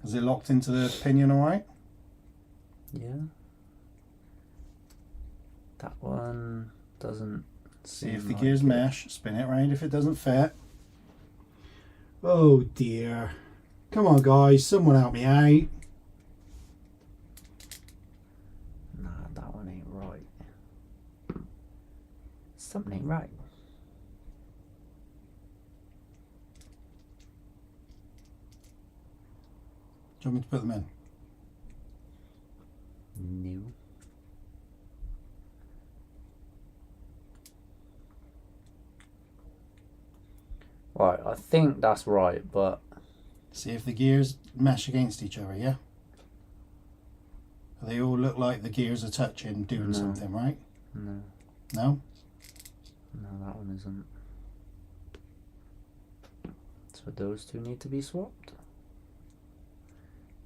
Is it locked into the pinion alright? Yeah. That one doesn't. See if the seem gears like it. mesh. Spin it round if it doesn't fit. Oh dear. Come on guys, someone help me out. Nah, that one ain't right. Something ain't right. Do you want me to put them in? No. Right, I think that's right, but See if the gears mesh against each other, yeah? They all look like the gears are touching, doing No. something, right? no, No? no, that one isn't. So those two need to be swapped.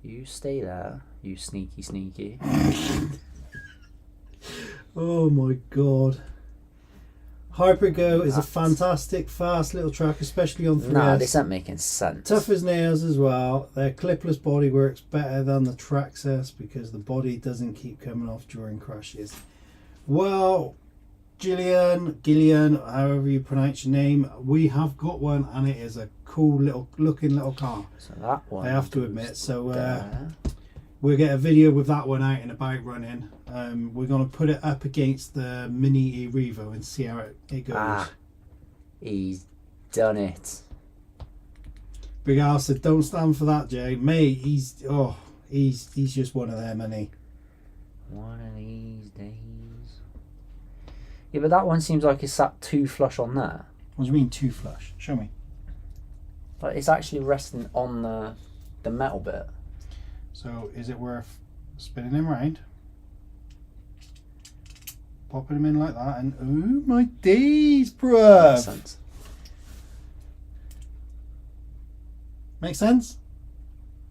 You stay there, you sneaky. Oh my god. Hypergo is a That's- fantastic, fast little truck, especially on 3S. Nah, this ain't making sense. Tough as nails as well. Their clipless body works better than the Traxxas because the body doesn't keep coming off during crashes. Well, Gillian, however you pronounce your name, we have got one and it is a cool looking little car. So that one. I have to goes admit. So there. we'll get a video with that one out and about running. We're going to put it up against the Mini Revo and see how it goes. Ah, he's done it. Big Al said, "Don't stand for that, Jay." Mate, he's just one of them, isn't he? One of these days. Yeah, but that one seems like it's sat too flush on there. What do you mean too flush? Show me. Like it's actually resting on the metal bit. So is it worth spinning him round? Popping him in like that and oh my days, Makes bruv. sense. Make sense?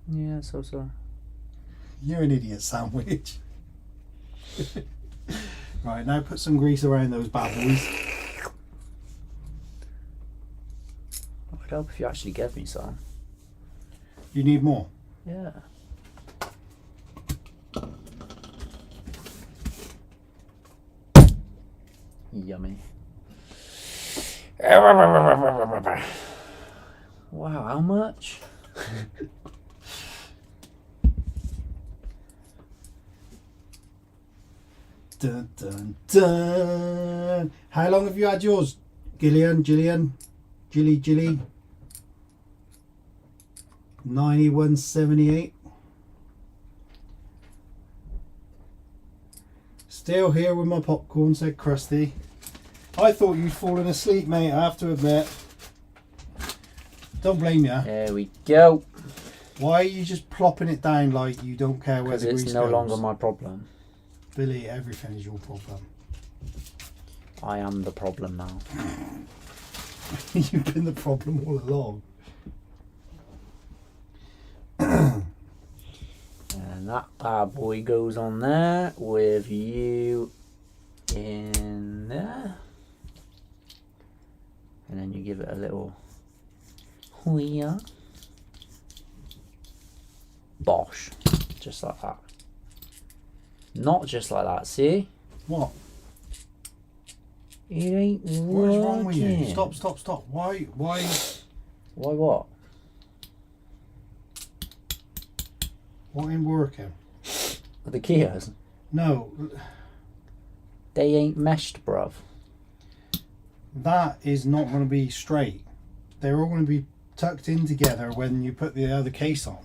Yeah, so. You're an idiot sandwich. Right, now put some grease around those bad boys. I'd help if you actually gave me some. You need more. Yeah. Yummy. Wow, how much? Dun dun dun. How long have you had yours, Gilly? 9178. Still here with my popcorn, said Krusty. I thought you'd fallen asleep, mate, I have to admit. Don't blame you. There we go. Why are you just plopping it down like you don't care where Because the it's grease no goes? longer my problem. Billy, everything is your problem. I am the problem now. You've been the problem all along. And that bad boy goes on there with you in there. And then you give it a little wheel. Bosh. Just like that. Not just like that, see? What? It ain't What is wrong with you? working. Stop. Why? Why what? What ain't working? The gears? No, They ain't meshed, bruv. that is not going to be straight. They're all going to be tucked in together when you put the other case on.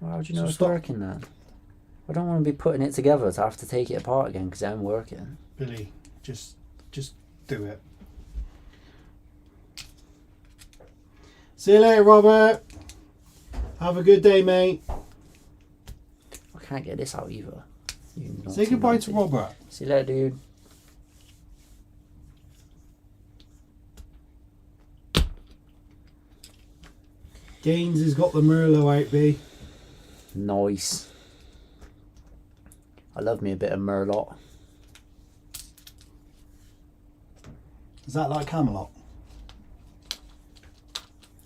How would you know So it's stop. working then? I don't want to be putting it together to have to take it apart again because it ain't working. Billy, just do it. See you later, Robert. Have a good day, mate. I can't get this out either. You Say naughty, goodbye to naughty. Robert. See you later, dude. Gaines has got the Merlot out, B. Nice. I love me a bit of Merlot. Is that like Camelot?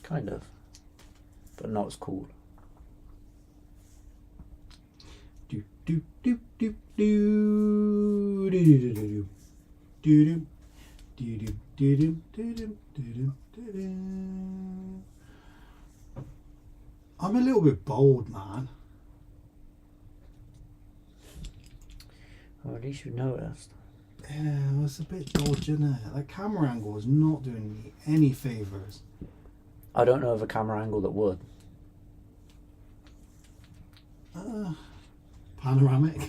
Kind of. But not as cool. Do do do do do do do do do do do do do do do. I'm a little bit bold, man. Well, at least you noticed. Yeah, well, it's a bit dodgy, isn't it? That camera angle is not doing me any favours. I don't know of a camera angle that would. Panoramic.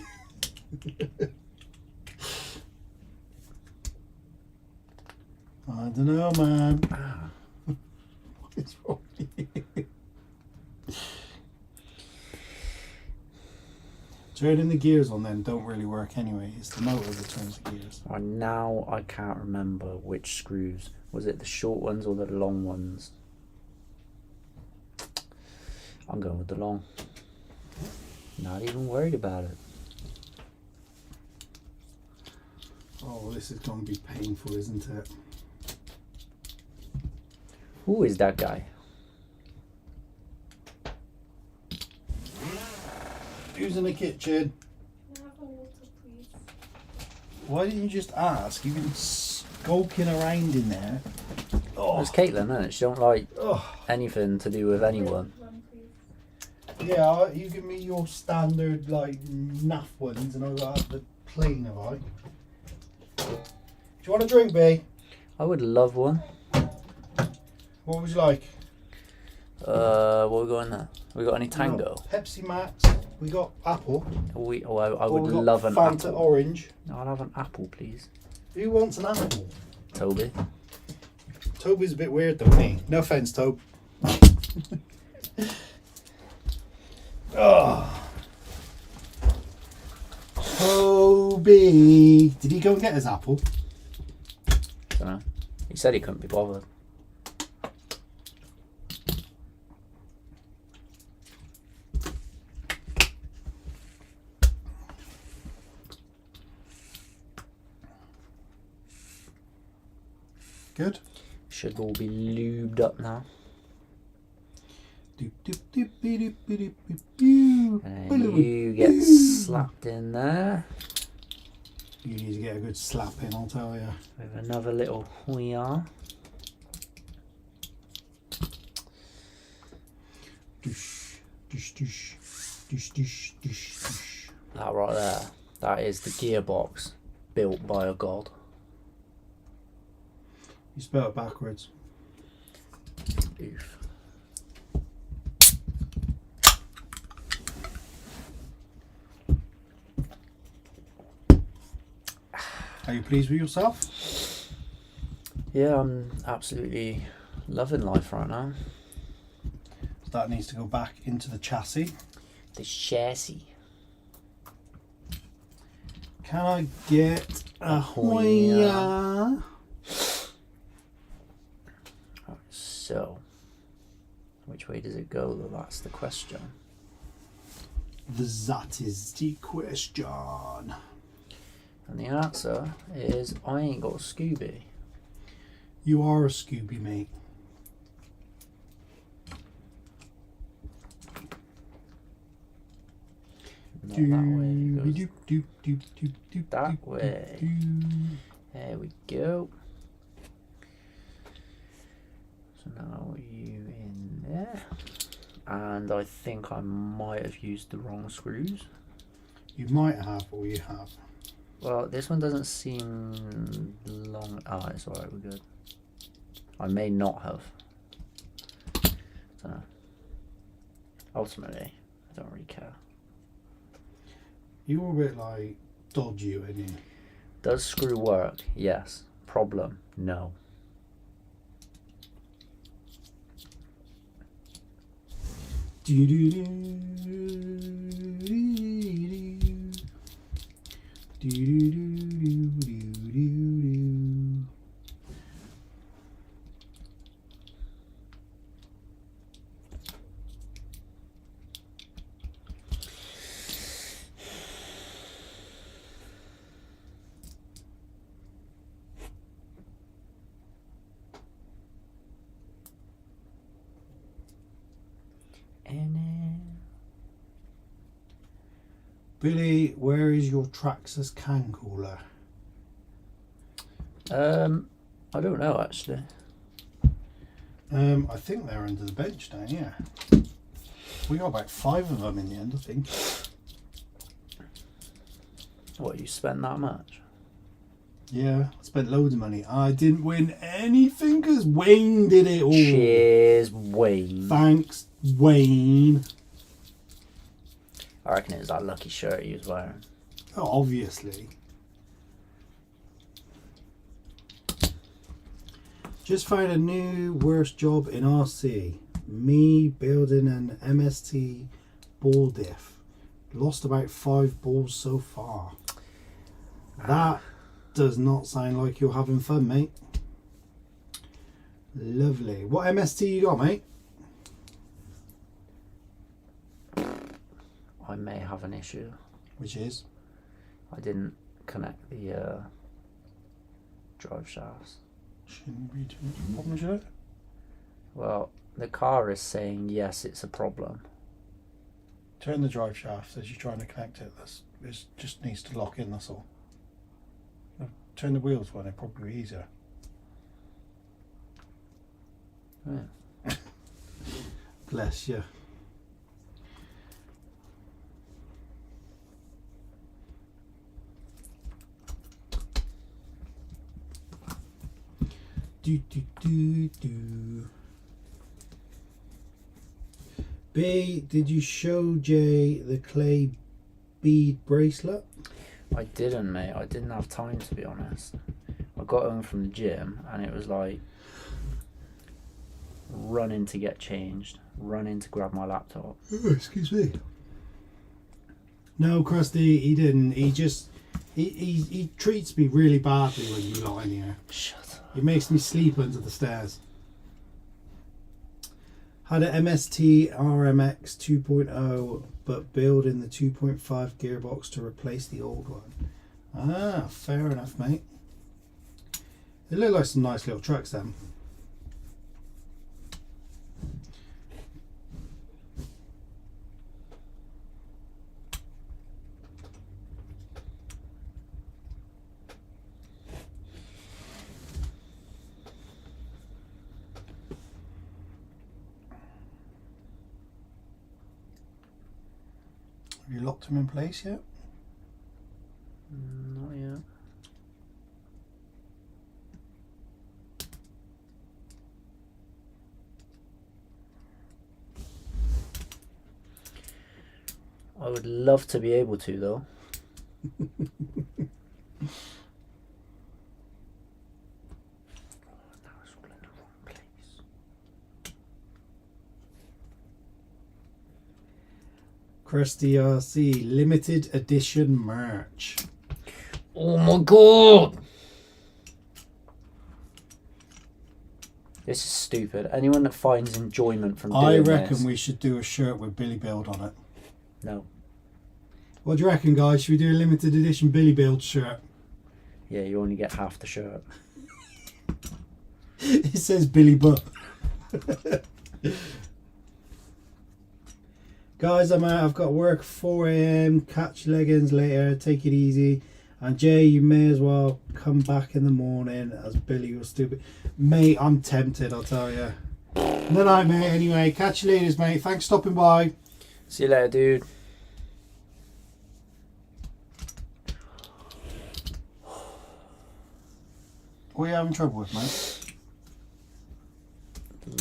I don't know, man. What is wrong with you? Turning the gears on then don't really work anyway. It's the motor that turns the gears. And now I can't remember which screws. Was it the short ones or the long ones? I'm going with the long. Not even worried about it. Oh, this is going to be painful, isn't it? Who is that guy? Who's in the kitchen? Can I have a water, please? Why didn't you just ask? You've been skulking around in there. Oh. It's Caitlin, isn't it? She don't like Oh. anything to do with anyone. One, please. Yeah, you give me your standard like naff ones, and I'll have the plain of I. Do you want a drink, B? I would love one. What would you like? What we got in there? We got any Tango? Pepsi Max. We got apple. I we would got love an Fanta apple. orange. I'll have an apple, please. Who wants an apple? Toby. Toby's a bit weird though, isn't he? No offense, Tobe. Oh. Toby. Did he go and get his apple? Don't know. He said he couldn't be bothered. Good. Should all be lubed up now. And you get slapped in there You need to get a good slap in, I'll tell you. with another little hoo-yah. That right there, that is the gearbox built by a god. You spell it backwards. Oof. Are you pleased with yourself? Yeah, I'm absolutely loving life right now. So that needs to go back into the chassis. The chassis. Can I get a Hoya? So, which way does it go though? That's the question. That is the question. And the answer is I ain't got a Scooby. You are a Scooby, mate. Not that way. It goes that way. There we go. So now you in there. And I think I might have used the wrong screws. You might have, or you have. Well, this one doesn't seem long. Ah, it's alright, we're good. I may not have. Dunno. Ultimately, I don't really care. You were a bit like dodgy, weren't you? Does screw work? Yes. Problem? No. Billy, where is your Traxxas can cooler? I don't know actually. I think they're under the bench down here. We got about 5 of them in the end, I think. What, you spent that much? Yeah, I spent loads of money. I didn't win anything because Wayne did it all. Cheers, Wayne. Thanks, Wayne. I reckon it was that lucky shirt he was wearing. Oh, obviously. Just found a new worst job in RC. Me building an MST ball diff. Lost about 5 balls so far. That does not sound like you're having fun, mate. Lovely. What MST you got, mate? I may have an issue. Which is? I didn't connect the drive shafts. Shouldn't be too much of a problem, should it? Well, the car is saying yes, it's a problem. Turn the drive shaft as you're trying to connect it. It just needs to lock in, that's all. Turn the wheels one, it'd probably be easier. Yeah. Bless you. Do. B, did you show Jay the clay bead bracelet? I didn't, mate. I didn't have time, to be honest. I got home from the gym and it was like running to get changed, running to grab my laptop. Oh, excuse me. No, Krusty, he didn't. He treats me really badly when you lie in here. Shut up. He makes me sleep under the stairs. Had an MST RMX 2.0, but building the 2.5 gearbox to replace the old one. Ah, fair enough, mate. They look like some nice little trucks then. Have you locked them in place yet? Not yet. I would love to be able to, though. Krusty RC limited edition merch. Oh my god! This is stupid. Anyone that finds enjoyment from doing I reckon this, we should do a shirt with Billy Build on it. no. What do you reckon, guys? Should we do a limited edition Billy Build shirt? Yeah, you only get half the shirt. It says Billy Butt. Guys, I'm out. I've got work 4 AM. Catch leggings later. Take it easy. And Jay, you may as well come back in the morning as Billy was stupid. Mate, I'm tempted, I'll tell you. Good night, mate. Anyway, catch you later, mate. Thanks for stopping by. See you later, dude. What are you having trouble with, mate?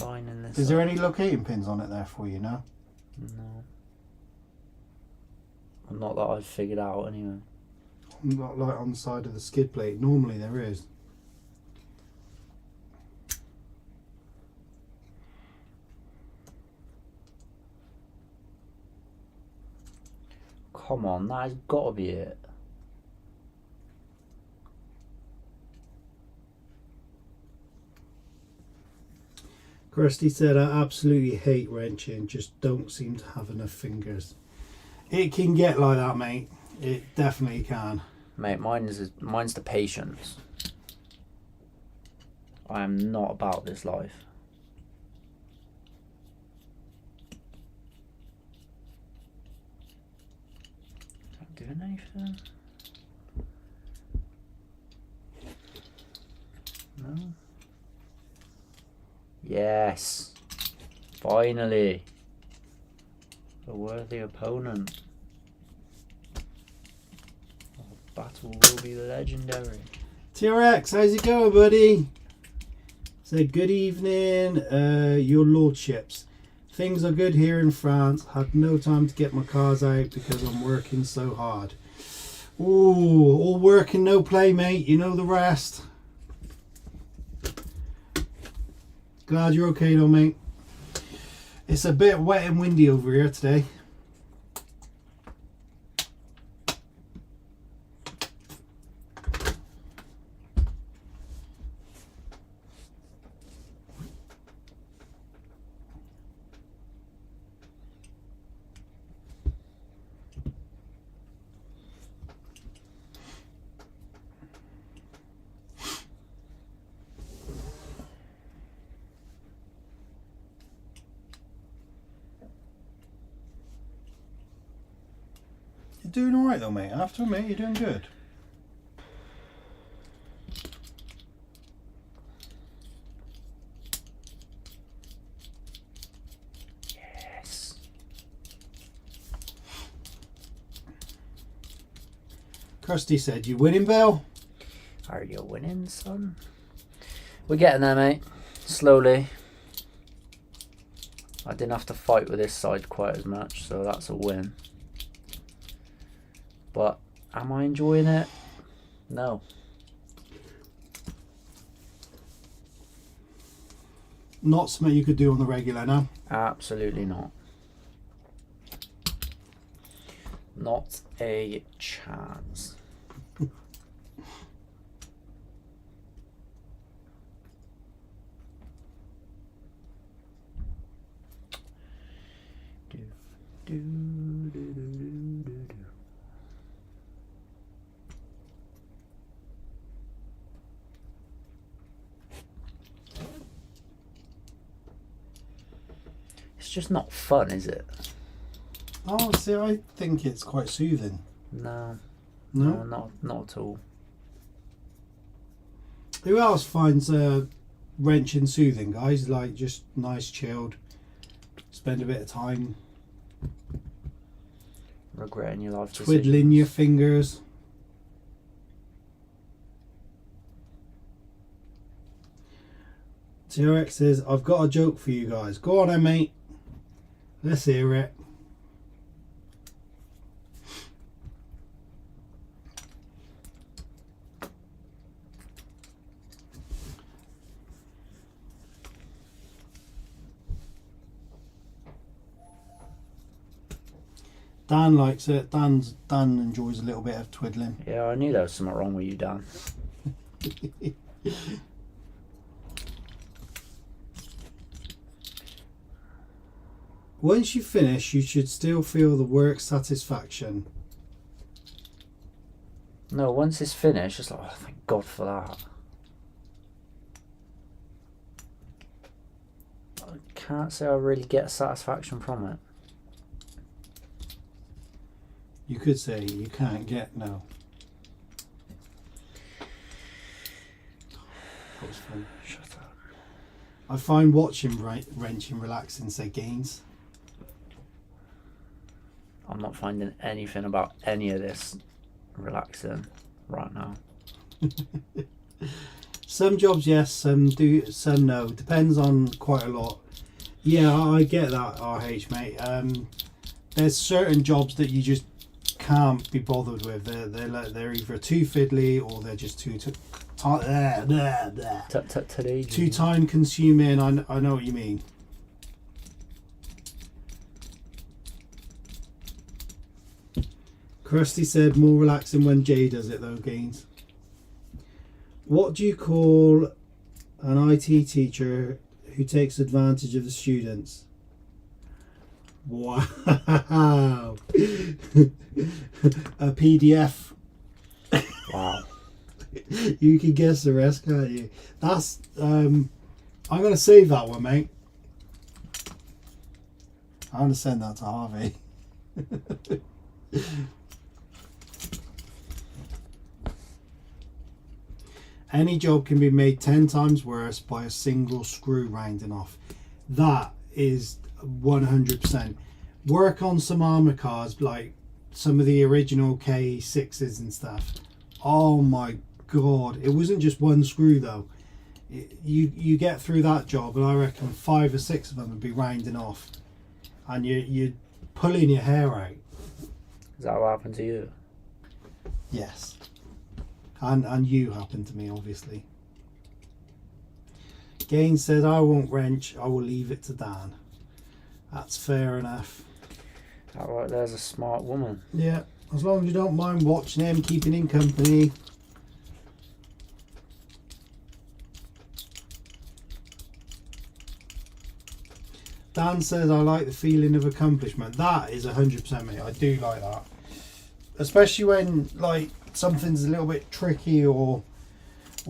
Line in this. Is there any locating pins on it there for you now? No. Not that I've figured out, anyway. Not like on the side of the skid plate. Normally there is. Come on, that has got to be it. Kirsty said, I absolutely hate wrenching, just don't seem to have enough fingers. It can get like that, mate. It definitely can. Mate, mine's the patience. I am not about this life. saving anything? No. Yes. Finally. A worthy opponent. Our battle will be legendary. TRX, how's it going, buddy? Say good evening, your lordships. Things are good here in France. Had no time to get my cars out because I'm working so hard. Ooh, all work and no play, mate. You know the rest. Glad you're okay though, mate. It's a bit wet and windy over here today. You're doing alright though, mate. I have to admit, you're doing good. Yes. Kirsty said, you winning, Bill? Are you winning, son? We're getting there, mate. Slowly. I didn't have to fight with this side quite as much, so that's a win. But am I enjoying it? No. Not something you could do on the regular now. Absolutely not. Not a chance. do, do, do, do, do, do. It's just not fun, is it? Oh, see, I think it's quite soothing. No. No? No, not at all. Who else finds wrenching soothing, guys? Like, just nice, chilled, spend a bit of time Regretting your life twiddling decisions. your fingers. TRX says, I've got a joke for you guys. Go on then, mate. Let's hear it. Dan likes it. Dan enjoys a little bit of twiddling. Yeah, I knew there was something wrong with you, Dan. Once you finish, you should still feel the work satisfaction. No, once it's finished, it's like, oh, thank God for that. I can't say I really get satisfaction from it. You could say you can't get no. That was fun. Shut up. I find watching wrenching relaxing, say Gaines. I'm not finding anything about any of this relaxing right now. Some jobs yes, some do, some no. Depends on quite a lot. Yeah, I get that, RH mate. There's certain jobs that you just can't be bothered with. They're either too fiddly or they're just too time consuming. I know what you mean. Kirsty said more relaxing when Jay does it though, Gaines. What do you call an IT teacher who takes advantage of the students? Wow. A PDF. Wow. You can guess the rest, can't you? That's I'm gonna save that one, mate. I'm gonna send that to Harvey. Any job can be made 10 times worse by a single screw rounding off. That is 100%. Work on some armour cars, like some of the original K6s and stuff. Oh my god, it wasn't just one screw though. You get through that job and I reckon 5 or 6 of them would be rounding off, and you're pulling your hair out. Is that what happened to you? Yes. And you happened to me, obviously. Gaines said, I won't wrench, I will leave it to Dan. That's fair enough. Alright, there's a smart woman. Yeah, as long as you don't mind watching him, keeping him company. Dan says, I like the feeling of accomplishment. That is 100% me. I do like that. Especially when like something's a little bit tricky or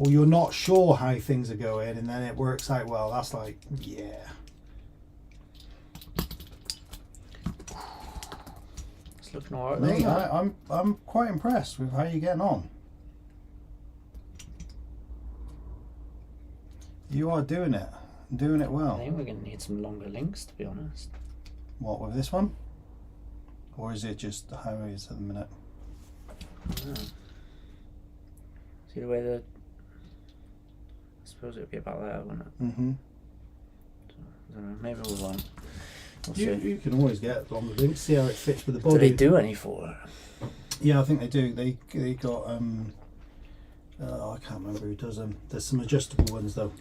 you're not sure how things are going and then it works out well. That's like, yeah. It's looking alright. Mate, I'm quite impressed with how you're getting on. You are doing it. Doing it I well. think we're going to need some longer links, to be honest. What, with this one? Or is it just how it is at the minute? Yeah. See the way the... I suppose it would be about there, wouldn't it? Mm-hmm. I don't know, maybe we won't. We'll see. You can always get longer links, see how it fits with the Do body. they do any for it? Yeah, I think they do. They got I can't remember who does them. There's some adjustable ones though.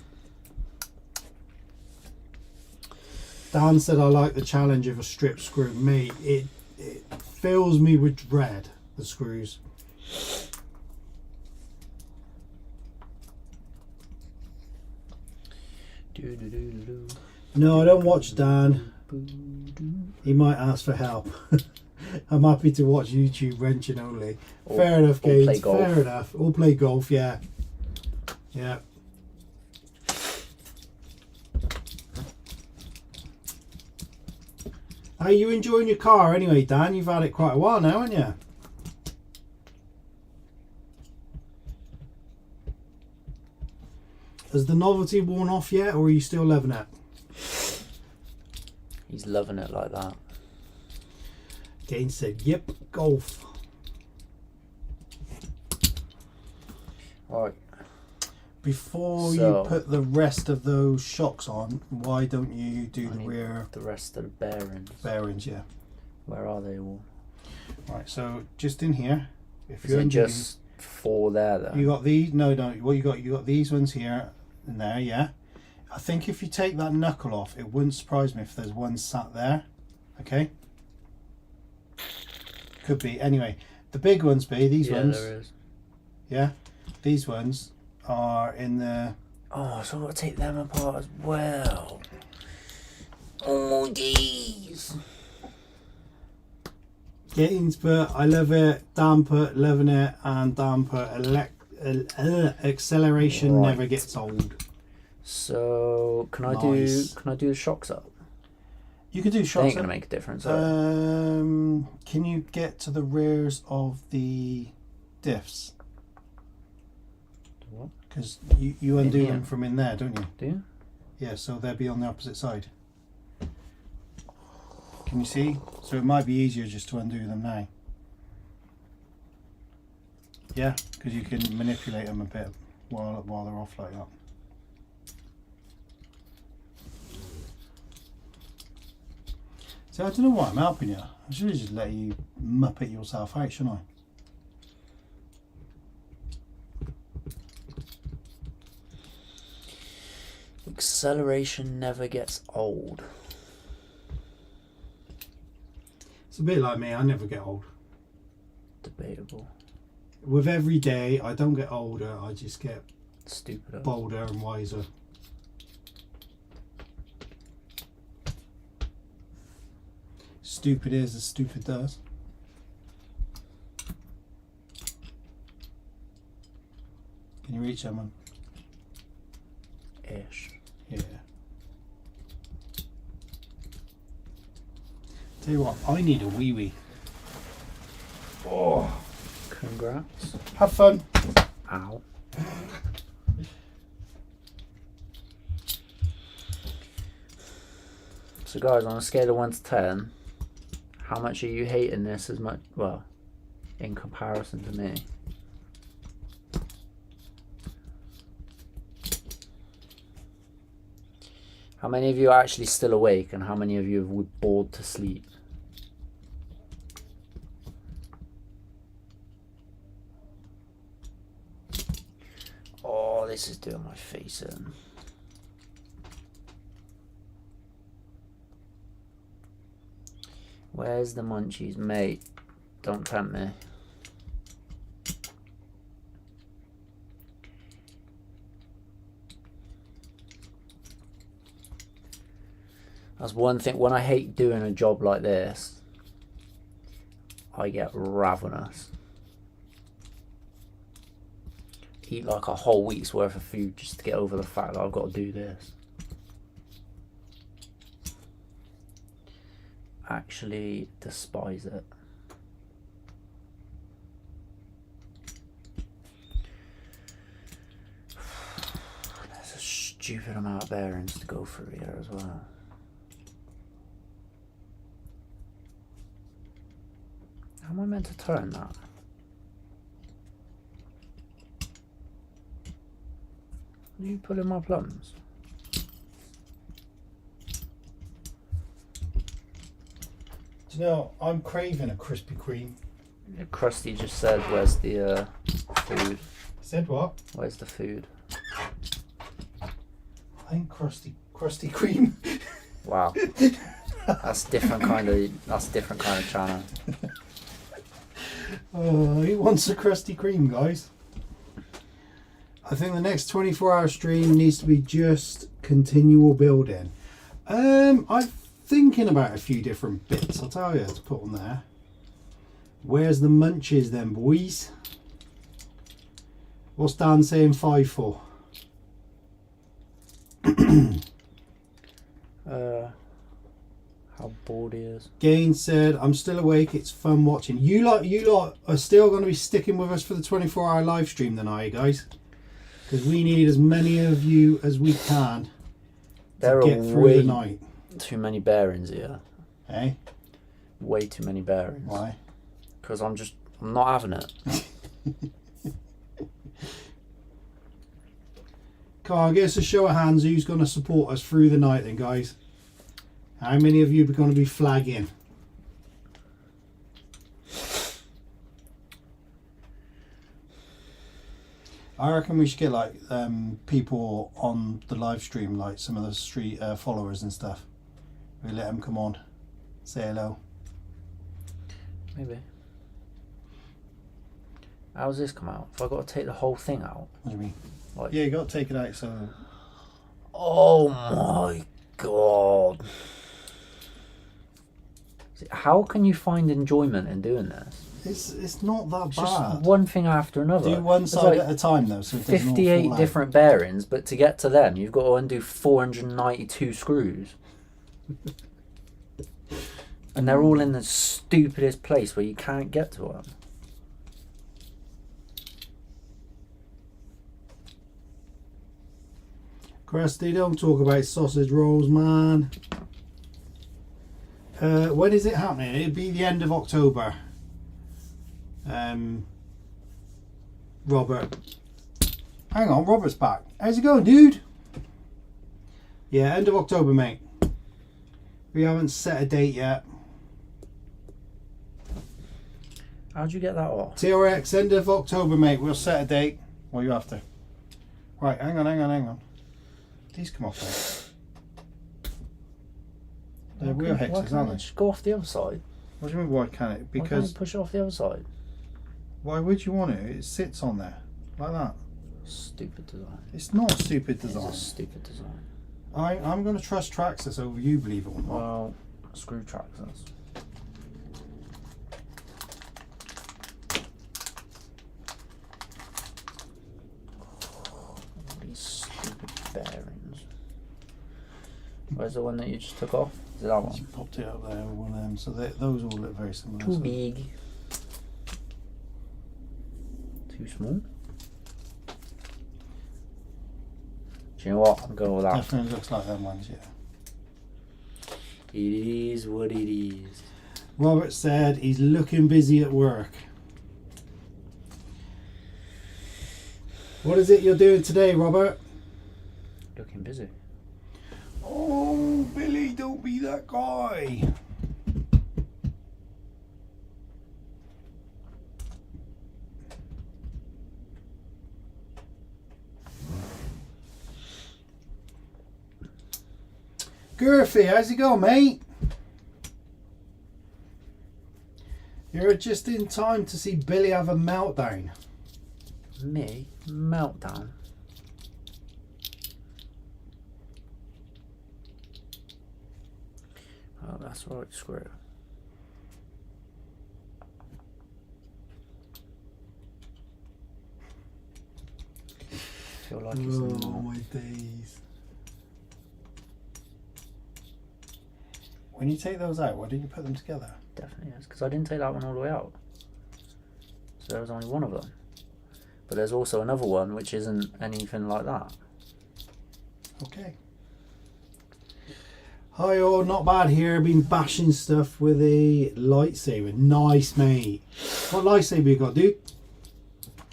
Dan said I like the challenge of a strip screw. Mate, it fills me with dread, the screws. No, I don't watch Dan. He might ask for help. I'm happy to watch YouTube wrenching only. Fair enough, Gaines. Fair enough. Or play golf, yeah. Yeah. Are you enjoying your car anyway, Dan? You've had it quite a while now, haven't you? Has the novelty worn off yet, or are you still loving it? He's loving it like that. Gaines said, yep, golf. Right. Before So- you put the rest of those shocks on, why don't you do I the need rear the rest of the bearings. bearings? Yeah. Where are they all? Right, so just in here, if Is you're it just 4 there though? you got these. No, what you got these ones here and there. Yeah. I think if you take that knuckle off, it wouldn't surprise me if there's one sat there. Okay. Could be. Anyway, the big ones be these ones. Yeah, there is. Yeah. These ones are in the. Oh, so I've got to take them apart as well. Oh, jeez. Gaines put, I love it. Dan put, loving it. And Dan put, acceleration Right. never gets old. So can I Nice. do the shocks up? You can do They shots. ain't gonna make a difference. are they? Can you get to the rears of the diffs? What? Because you undo here? them from in there, don't you? Do you? Yeah, so they'll be on the opposite side. Can you see? So it might be easier just to undo them now. Yeah, because you can manipulate them a bit while they're off like that. See, I don't know why I'm helping you. I should have just let you muppet yourself out, shouldn't I? Acceleration never gets old. It's a bit like me, I never get old. Debatable. With every day, I don't get older, I just get Stupider. bolder and wiser. Stupid is as stupid does. Can you reach someone? Ish. Yeah. Tell you what, I need a wee wee. Oh, Congrats. have fun. Ow. So guys, on a scale of 1 to 10, how much are you hating this as much, well, in comparison to me? How many of you are actually still awake and how many of you have bored to sleep? Oh, this is doing my face in. Where's the munchies, mate? Don't tempt me. That's one thing, when I hate doing a job like this, I get ravenous. Eat like a whole week's worth of food just to get over the fact that I've got to do this. Actually despise it. There's a stupid amount of bearings to go through here as well. How am I meant to turn that? Are you pulling my plums? Do you know, I'm craving a Krispy Kreme. Krusty just said, where's the food? Said what? Where's the food? I think Krusty Kreme. Wow. That's different kind of channel. He wants a Krusty Kreme, guys. I think the next 24-hour stream needs to be just continual building. I'm thinking about a few different bits, I'll tell you, to put on there. Where's the munches then, boys? What's Dan saying 5 for? How bored he is. Gain said, I'm still awake, it's fun watching. You lot are still going to be sticking with us for the 24-hour live stream then, are you guys? Because we need as many of you as we can to get through the night. Too many bearings here. Hey? Way too many bearings. Why? Because I'm not having it. Come on, give us a show of hands who's going to support us through the night then, guys. How many of you are going to be flagging? I reckon we should get like people on the live stream, like some of the street followers and stuff. We let them come on, say hello. Maybe. How's this come out? Have I got to take the whole thing out? What do you mean? Like, Yeah, you got to take it out. So. Oh my god! How can you find enjoyment in doing this? It's not that It's bad. just one thing after another. Do one It's side like at a time though. So it doesn't all 58 fall out. different bearings, but to get to them, you've got to undo 492 screws. And they're all in the stupidest place where you can't get to them. Krusty, don't talk about sausage rolls, man. When is it happening? It'll be the end of October. Robert. Hang on, Robert's back. How's it going, dude? Yeah, end of October, mate. We haven't set a date yet. How'd you get that off? TRX, end of October, mate. We'll set a date. What are you after? Right, hang on. These come off, mate. They're wheel Why hexes, can't aren't it they? just go off the other side? What do you mean, why can't it? Why can't Because you push it off the other side? why would you want it? It sits on there, like that. Stupid design. It's not stupid It's design. a stupid design. I'm going to trust Traxxas over you, believe it or not. Well, screw Traxxas. These stupid bearings. Where's the one that you just took off? Is it that Just one? popped it up there, one of them. So those all look very similar. Too so- big. Too small. Do you know what? I'm going with that. Definitely looks like them ones, yeah. It is what it is. Robert said he's looking busy at work. What is it you're doing today, Robert? Looking busy. Oh, Billy, don't be that guy. Gurfy, how's it going, mate? You're just in time to see Billy have a meltdown. Me? Meltdown? Oh, that's right, screw it. Feel like it's not. My days. When you take those out, why didn't you put them together? Definitely is, because I didn't take that one all the way out. So there was only one of them. But there's also another one which isn't anything like that. Okay. Hi all, not bad here. Been bashing stuff with a lightsaber. Nice, mate. What lightsaber you got, dude?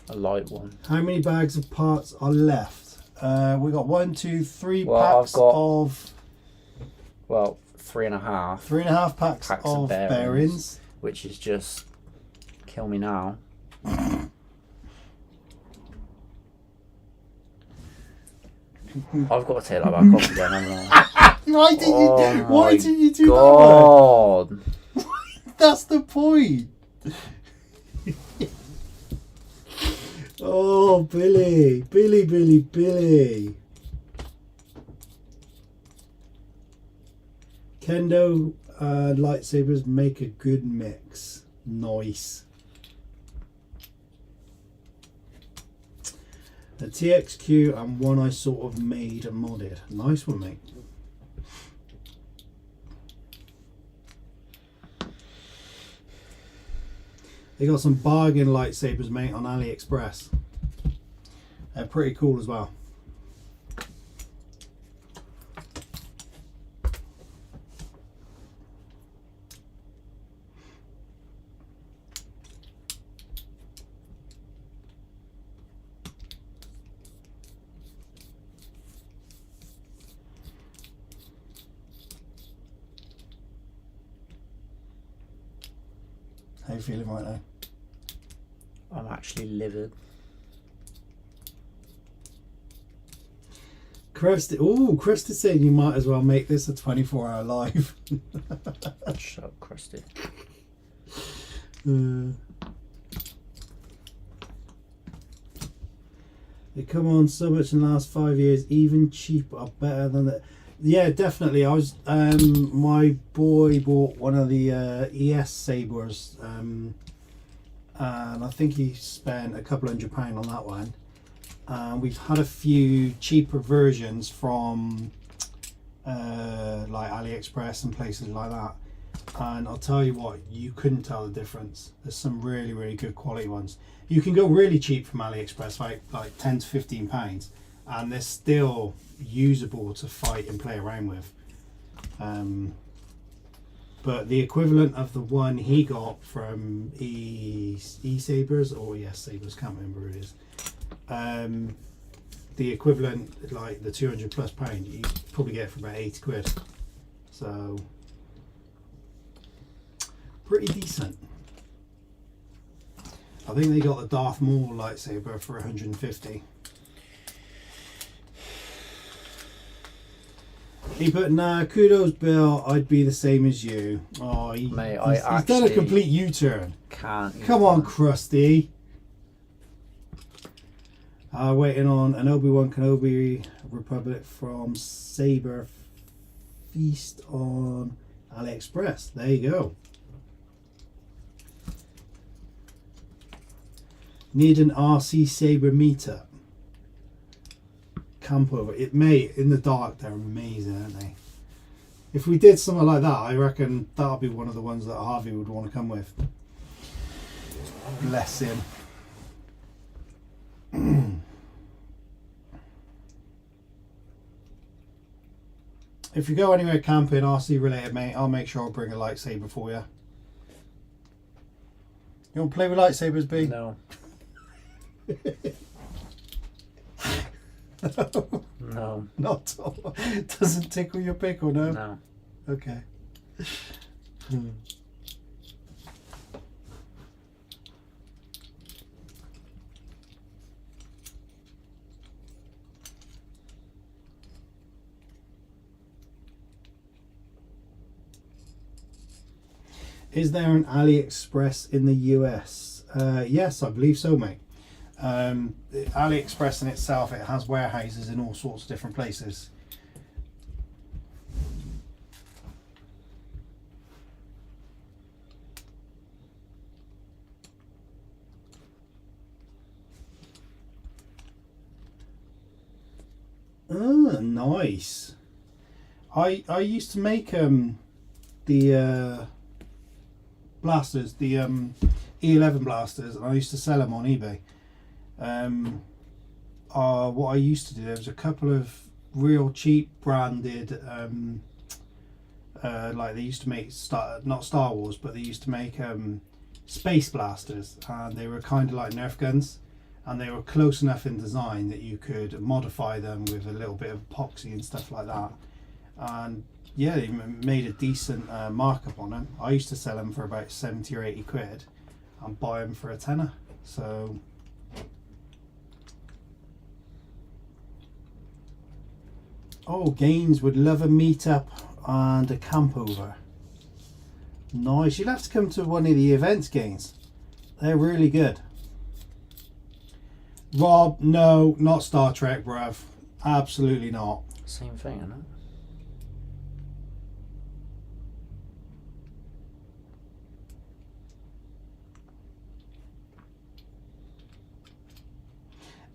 A light one. How many bags of parts are left? We got 1, 2, 3 Well, packs I've got- of... Well, 3.5. 3.5 packs Packs of of bearings. Which is just kill me now. I've got to take that back off again, haven't I? Why did Oh you do God. that? That's the point. Oh, Billy. Billy. Kendo lightsabers make a good mix. Nice. A TXQ and one I sort of made and modded. Nice one, mate. They got some bargain lightsabers, mate, on AliExpress. They're pretty cool as well. How you feeling right now? I'm actually livid. Krista said you might as well make this a 24-hour live. Shut up, Krusty. They come on so much in the last 5 years, even cheaper or better than that. Yeah, definitely. I was my boy bought one of the ES sabers, and I think he spent a couple £100 on that one. We've had a few cheaper versions from like AliExpress and places like that, and I'll tell you what, you couldn't tell the difference. There's some really good quality ones. You can go really cheap from AliExpress, like 10 to 15 pounds, and they're still usable to fight and play around with. But the equivalent of the one he got from E-Sabers or ES Sabers, can't remember who it is. The equivalent, like the 200 plus pound, you probably get it for about 80 quid. So pretty decent. I think they got the Darth Maul lightsaber for 150. He put, nah, kudos Bill, I'd be the same as you. Oh, Mate, he's done a complete U-turn. Can't. Come on, Krusty. Waiting on an Obi-Wan Kenobi Republic from Saber Feast on AliExpress. There you go. Need an RC Saber meetup. Camp over it, mate. In the dark, they're amazing, aren't they? If we did something like that, I reckon that'll be one of the ones that Harvey would want to come with. Bless him. If you go anywhere camping, RC related, mate, I'll make sure I'll bring a lightsaber for you. You want to play with lightsabers, B? No. No. Not at all. Doesn't tickle your pickle, no? No. Okay. Is there an AliExpress in the US? Yes, I believe so, mate. AliExpress in itself, it has warehouses in all sorts of different places. Oh, nice. I used to make the blasters, the E11 blasters, and I used to sell them on eBay. What I used to do, there was a couple of real cheap branded, like they used to make not Star Wars, but they used to make space blasters, and they were kind of like Nerf guns, and they were close enough in design that you could modify them with a little bit of epoxy and stuff like that. And yeah, they made a decent markup on them. I used to sell them for about 70 or 80 quid and buy them for a tenner. So oh, Gaines would love a meet-up and a camp over. Nice. You'll have to come to one of the events, Gaines. They're really good. Rob, no, not Star Trek, bruv. Absolutely not. Same thing, isn't it?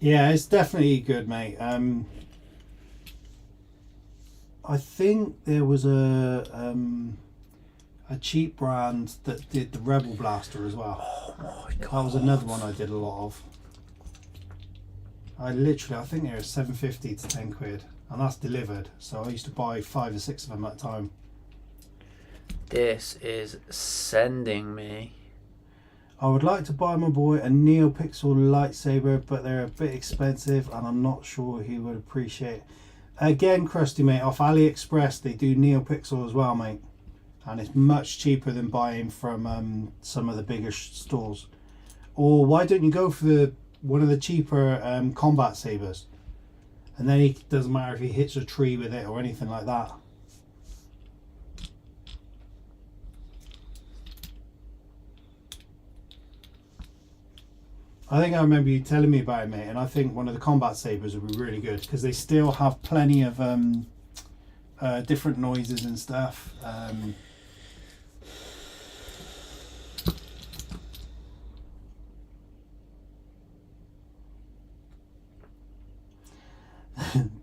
Yeah, it's definitely good, mate. I think there was a cheap brand that did the Rebel Blaster as well. Oh my god. That was another one I did a lot of. I think they were 750 to 10 quid, and that's delivered. So I used to buy 5 or 6 of them at a time. This is sending me. I would like to buy my boy a NeoPixel lightsaber, but they're a bit expensive and I'm not sure he would appreciate it. Again, Krusty, mate, off AliExpress, they do NeoPixel as well, mate. And it's much cheaper than buying from some of the bigger stores. Or why don't you go for one of the cheaper combat sabers? And then it doesn't matter if he hits a tree with it or anything like that. I think I remember you telling me about it, mate, and I think one of the combat sabers would be really good because they still have plenty of different noises and stuff.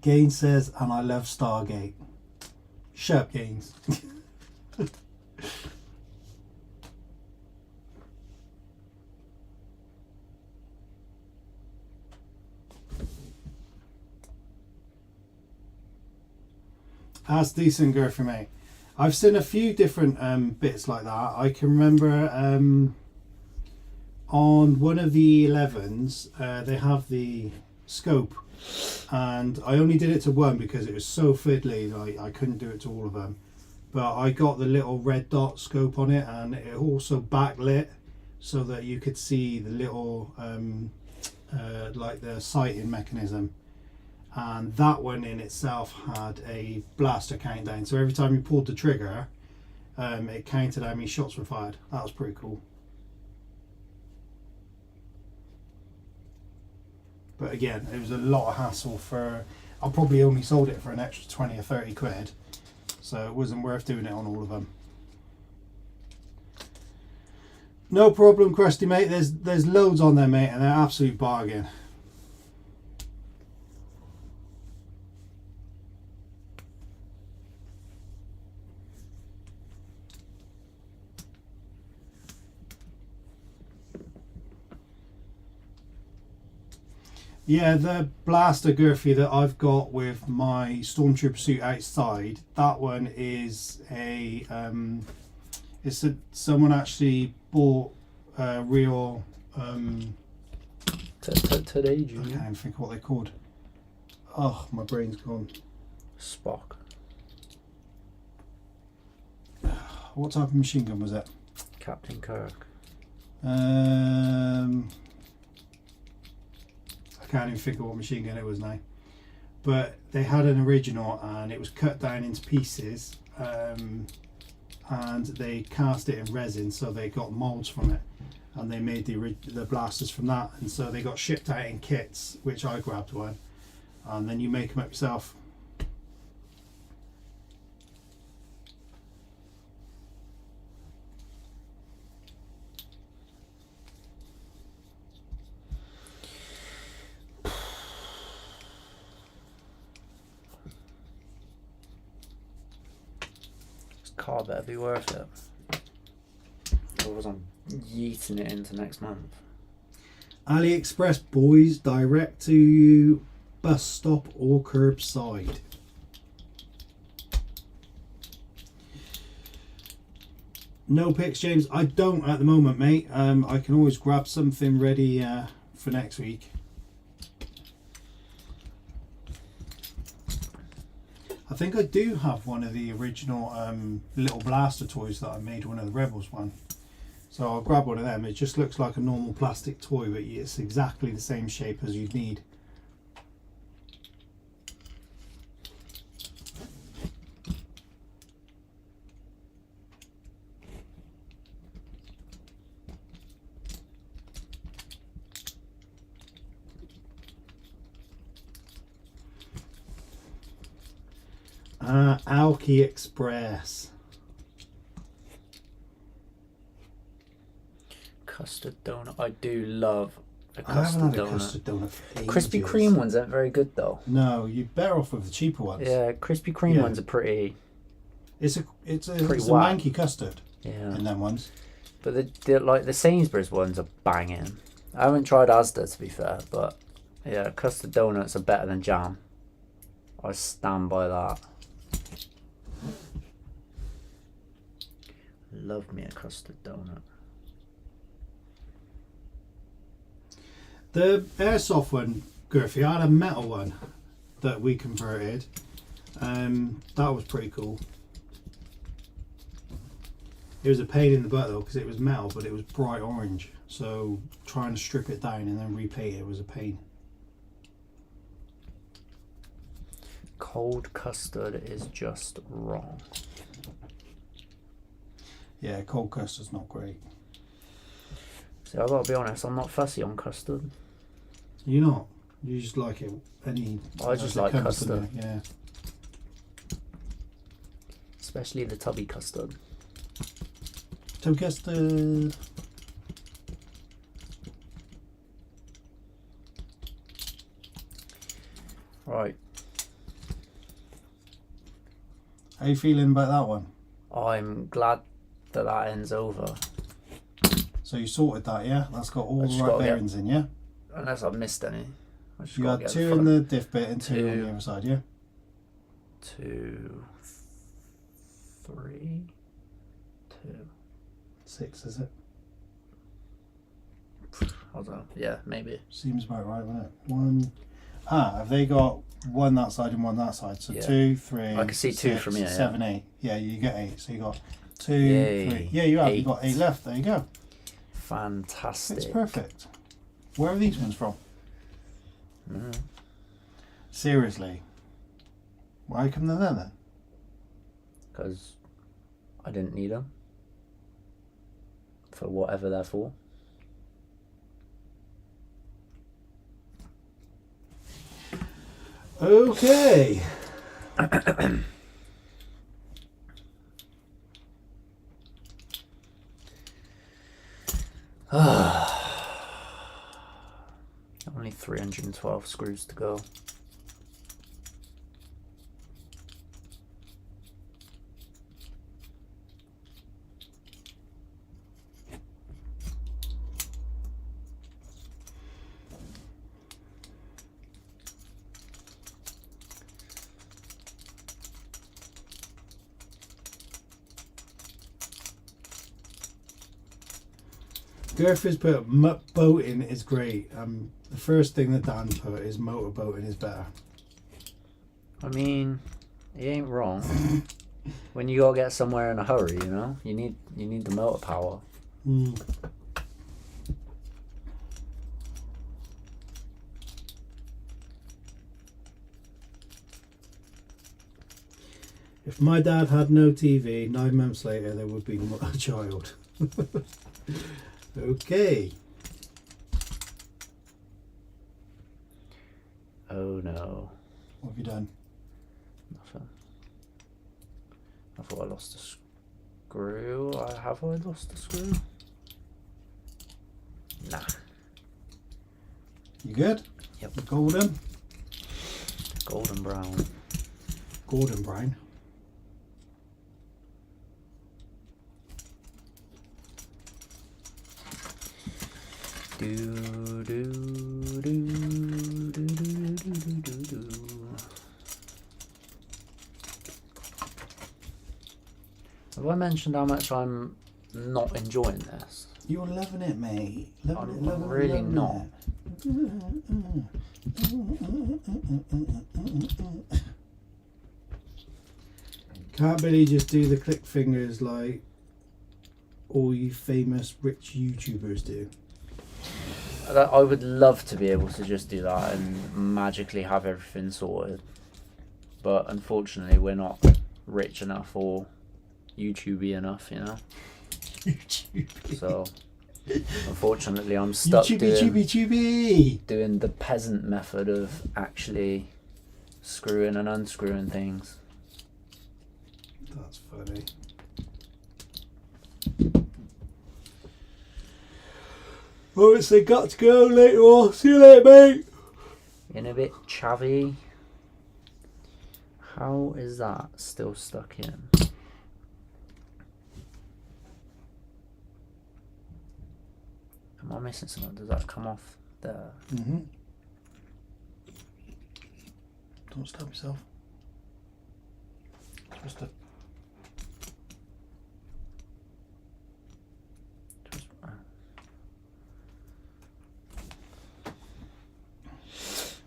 Gaines says, and I love Stargate. Shut up, Gaines. That's decent, Girthy, mate. I've seen a few different bits like that. I can remember on one of the 11s, they have the scope, and I only did it to one because it was so fiddly, like I couldn't do it to all of them. But I got the little red dot scope on it, and it also backlit so that you could see the little like the sighting mechanism. And that one in itself had a blaster countdown, so every time you pulled the trigger, it counted how many shots were fired. That was pretty cool. But again, it was a lot of hassle for. I probably only sold it for an extra 20 or 30 quid, so it wasn't worth doing it on all of them. No problem, Krusty, mate. There's loads on there, mate, and they're absolute bargain. Yeah, the blaster Gurphy that I've got with my Stormtrooper suit outside, that one is a someone actually bought a real Today, I Junior. can't even think of what they're called. Oh, my brain's gone. Spock. What type of machine gun was that? Captain Kirk. I can't even think of what machine gun it was now. But they had an original and it was cut down into pieces, and they cast it in resin, so they got molds from it, and they made the blasters from that, and so they got shipped out in kits, which I grabbed one, and then you make them up yourself. Car better be worth it. Otherwise I'm yeeting it into next month. AliExpress, boys, direct to you, bus stop or curbside. No pics, James. I don't at the moment, mate. I can always grab something ready for next week. I think I do have one of the original little blaster toys that I made, one of the Rebels one. So I'll grab one of them. It just looks like a normal plastic toy, but it's exactly the same shape as you'd need. Alki Express. Custard donut. I do love a I haven't custard had a donut. custard donut for ages. Krispy Kreme ones aren't very good though. No, you're better off with the cheaper ones. Yeah, Krispy Kreme Yeah. ones are pretty. It's a Pretty whack. manky custard Yeah. in them ones. But the like the Sainsbury's ones are banging. I haven't tried Asda to be fair, but yeah, custard donuts are better than jam. I stand by that. Love me a custard donut. The airsoft one, Gurphy, I had a metal one that we converted. That was pretty cool. It was a pain in the butt though, because it was metal, but it was bright orange. So trying to strip it down and then repaint it was a pain. Cold custard is just wrong. Yeah, cold custard's not great. See, I gotta be honest, I'm not fussy on custard. You're not. You just like it. I just like custard. Yeah. Especially the tubby custard. So custard. Right. How you feeling about that one? I'm glad that that ends over. So you sorted that, yeah? That's got all I the just right gotta get- bearings in, yeah? Unless I've missed any. I just You gotta had get 2 in the diff bit and 2 on two. the other side, yeah? 2, 3, 2. 6, is it? I don't know. Yeah, maybe. Seems about right, wouldn't it? 1. Have they got 1 that side and 1 that side? So Yeah. 2, 3. I can see 2 6, from here, yeah. 7, 8. Yeah, you get 8. So you got 2, Yay. 3. Yeah, you have. You've 8. got 8 left. There you go. Fantastic. It's perfect. Where are these ones from? Mm. Seriously. Why come they there then? Because I didn't need them. For whatever they're for. Okay. Only 312 screws to go. Girth has put boating is great. The first thing that Dan put is motorboating is better. I mean, he ain't wrong. When you gotta get somewhere in a hurry, you know, you need the motor power. Mm. If my dad had no TV, 9 months later there would be a child. Okay. Oh no. What have you done? Nothing. I thought I lost a screw. Have I lost a screw? Nah. You good? Yep. Golden? Golden brown. Golden brown. Do do do do do do do. Have I mentioned how much I'm not enjoying this? You're loving it, mate. I'm really not. Can't really just do the click fingers like all you famous rich YouTubers do. I would love to be able to just do that and magically have everything sorted, but unfortunately we're not rich enough or YouTubey enough, you know. YouTube. So unfortunately I'm stuck YouTube. doing the peasant method of actually screwing and unscrewing things. That's funny. Oh, it's got to go later on. See you later, mate. In a bit chavvy. How is that still stuck in? Am I missing something? Does that come off there? Mm-hmm. Don't stab yourself. Just a...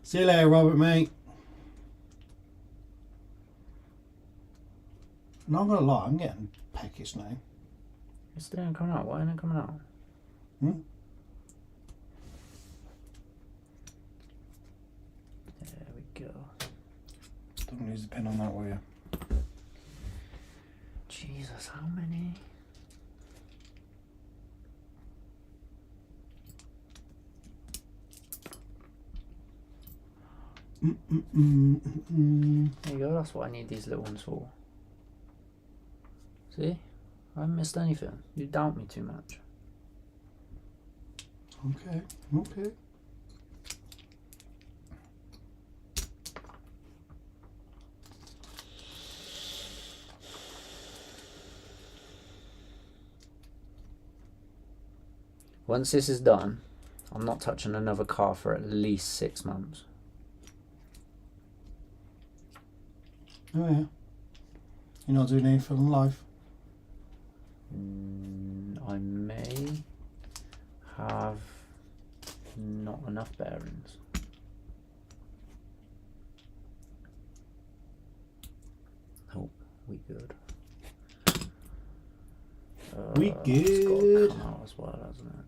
See you later, Robert, mate. Not gonna lie, I'm getting peckish now. It's still ain't coming out. Why ain't it coming out? Hmm? There we go. Don't use the pin on that, will you? Jesus, how many? There you go, that's what I need these little ones for. See? I haven't missed anything. You doubt me too much. Okay, okay. Once this is done, I'm not touching another car for at least 6 months. Oh yeah. You're not doing anything in life? I may have not enough bearings. Oh, we good. We It's got to good. come out as well, hasn't it?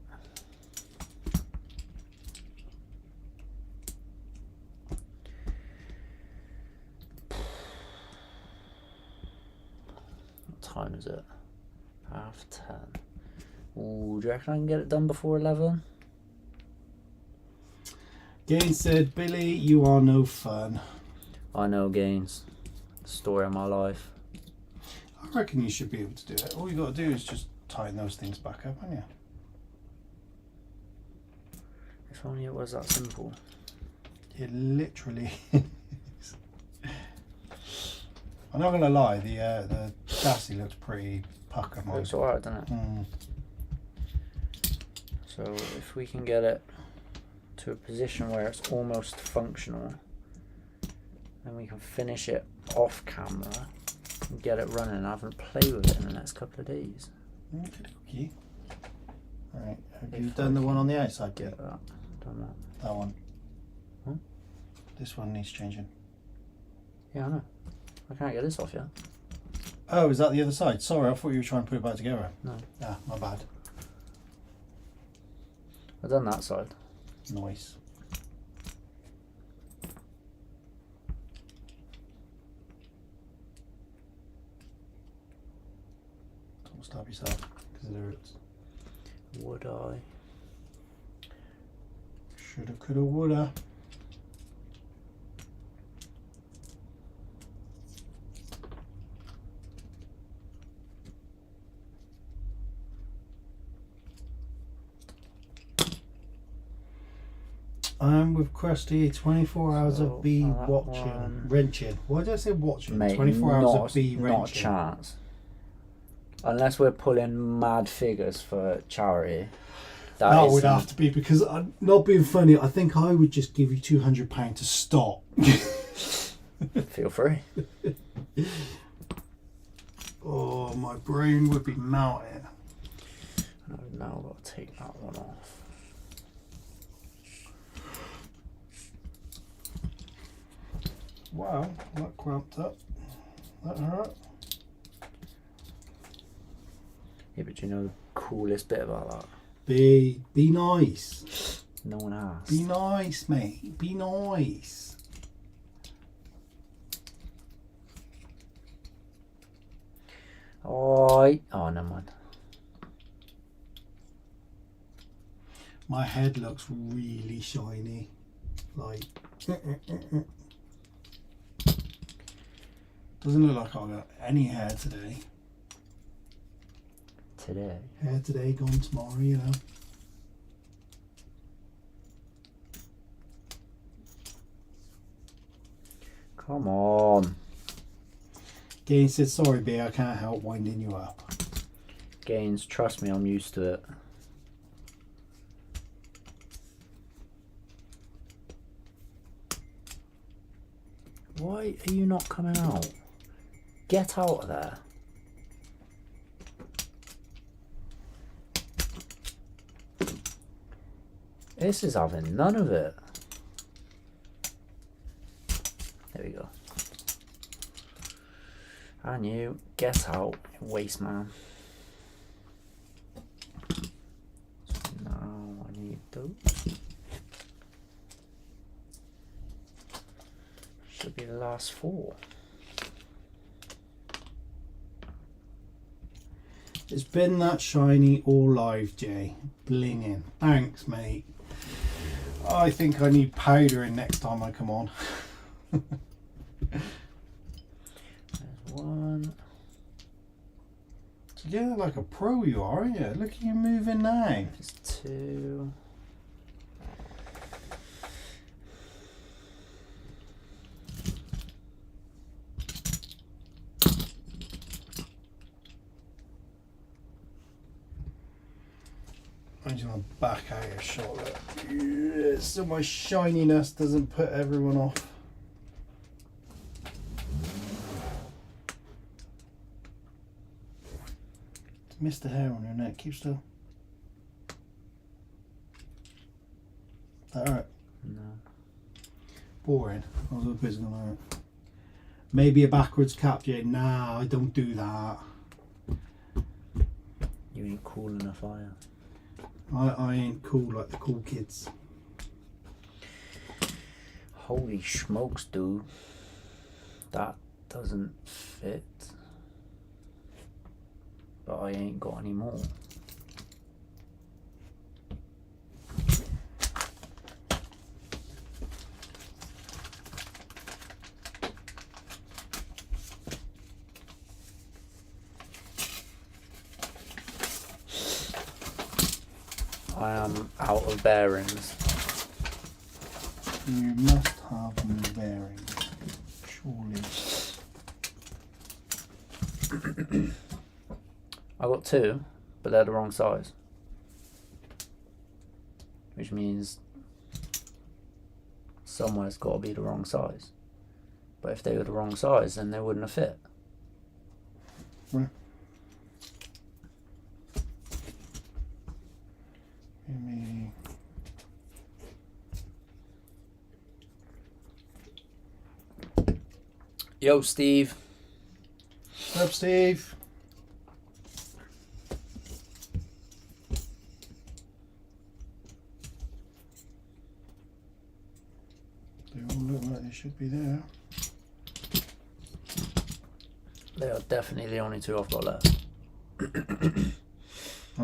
What time is it? 10:30. Ooh, do you reckon I can get it done before 11? Gaines said, Billy, you are no fun. I know, Gaines. Story of my life. I reckon you should be able to do it. All you got to do is just tighten those things back up, haven't you? If only it was that simple. It literally is. I'm not gonna lie, the chassis looks pretty pucker. Looks alright, doesn't it? Mm. So if we can get it to a position where it's almost functional, then we can finish it off camera and get it running and have a play with it in the next couple of days. Okay. Right. Have If you I done the one can on the outside? Get Pete? that. Done that. That one. Huh? This one needs changing. Yeah, I know. I can't get this off yet. Oh, is that the other side? Sorry, I thought you were trying to put it back together. No. Ah, my bad. I've done that side. Nice. Don't stab yourself because it hurts. Would I? Shoulda, coulda, woulda. I'm with Krusty. 24 hours So, of bee that watching, one- wrenching. Why did I say watching? Mate, 24 hours of bee not a wrenching. chance. Unless we're pulling mad figures for charity. That would isn't- have to be because I'm not being funny. I think I would just give you £200 to stop. Feel free. Oh, my brain would be melting. I've now got to take that one off. Wow, that cramped up. That hurt. Yeah, but you know the coolest bit about that? Be nice. No one asked. Be nice, mate. Be nice. Oh, never mind. My head looks really shiny. Like, doesn't look like I've got any hair today. Today. Hair today, gone tomorrow, you know. Come on. Gaines said, sorry, B, I can't help winding you up. Gaines, trust me, I'm used to it. Why are you not coming out? Get out of there. This is having none of it. There we go. And you, get out, waste man. So now I need those. Should be the last four. It's been that shiny all live, Jay. Blinging. Thanks, mate. I think I need powdering next time I come on. There's one. Yeah, like a pro you are, aren't you? Look at you moving now. There's two. I'm just gonna back out a shot. Look. Yeah, so my shininess doesn't put everyone off. Missed the hair on your neck. Keep still. That hurt? No. Boring. I was hoping it was gonna hurt. Maybe a backwards cap, Jay. Nah, I don't do that. You ain't cool enough, are you? I ain't cool like the cool kids. Holy smokes, dude. That doesn't fit. But I ain't got any more. I am out of bearings. You must have new bearings, surely. I got two, but they're the wrong size. Which means somewhere's got to be the wrong size. But if they were the wrong size, then they wouldn't have fit. Right. Yo, Steve. What's up, Steve? They all look like they should be there. They are definitely the only two I've got left. And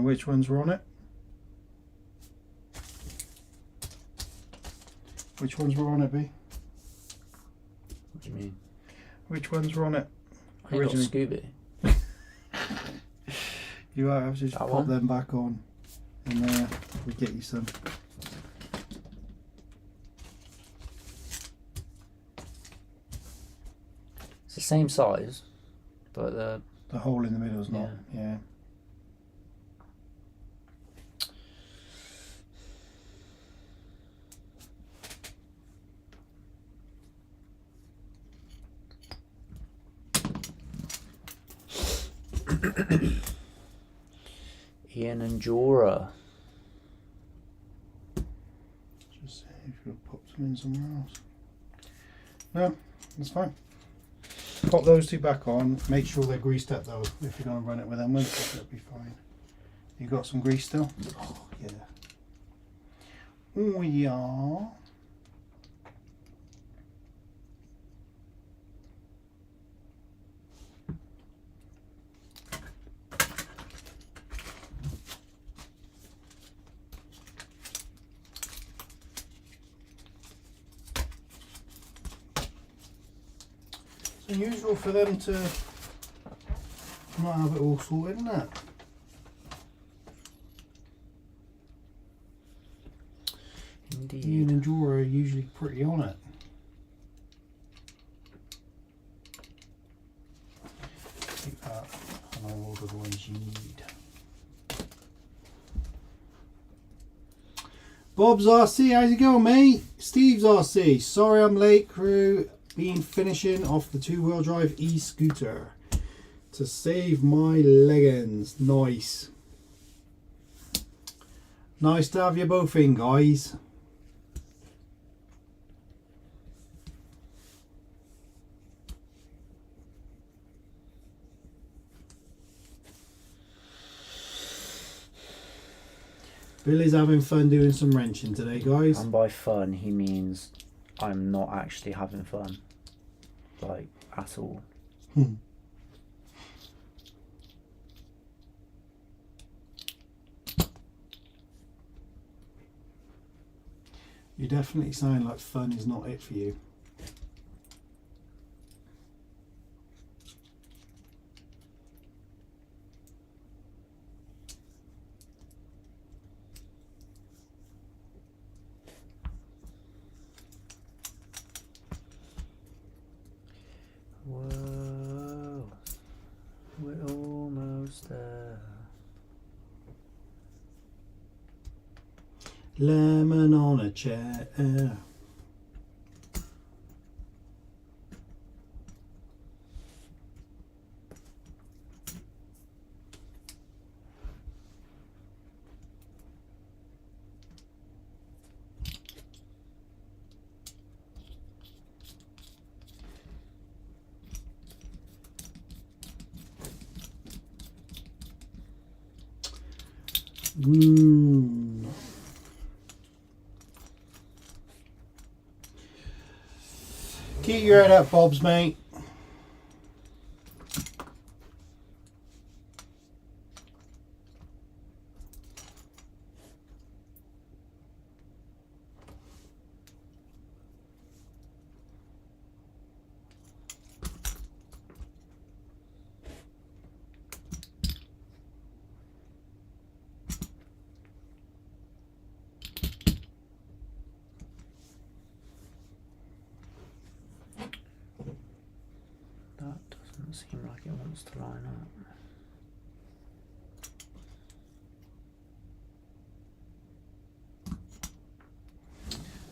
which ones were on it? Which ones were on it, B? What do you mean? Which ones were on it? I got Scooby. You might have to just That pop one? them back on, and we get you some. It's the same size, but The hole in the middle is not. Yeah. Ian and Jorah. Just see if you'll pop them in somewhere else. No, that's fine. Pop those two back on. Make sure they're greased up though. If you're going to run it with them, that'll be fine. You got some grease still? Oh yeah. Oh yeah. It's unusual for them to not have it all sorted, isn't it? Indeed. Ian and Jorah are usually pretty on it. Take that, and I'll order the ones you need. Bob's RC, how's it going, mate? Steve's RC, sorry I'm late, crew. Been finishing off the two-wheel drive e-scooter to save my leggings. Nice. Nice to have you both in, guys. Billy's having fun doing some wrenching today, guys. And by fun, he means I'm not actually having fun. Like, at all. You definitely sound like fun is not it for you. Whoa. We're almost there. Lemon on a chair. Keep your head up, Bob's, mate. That doesn't seem like it wants to line up.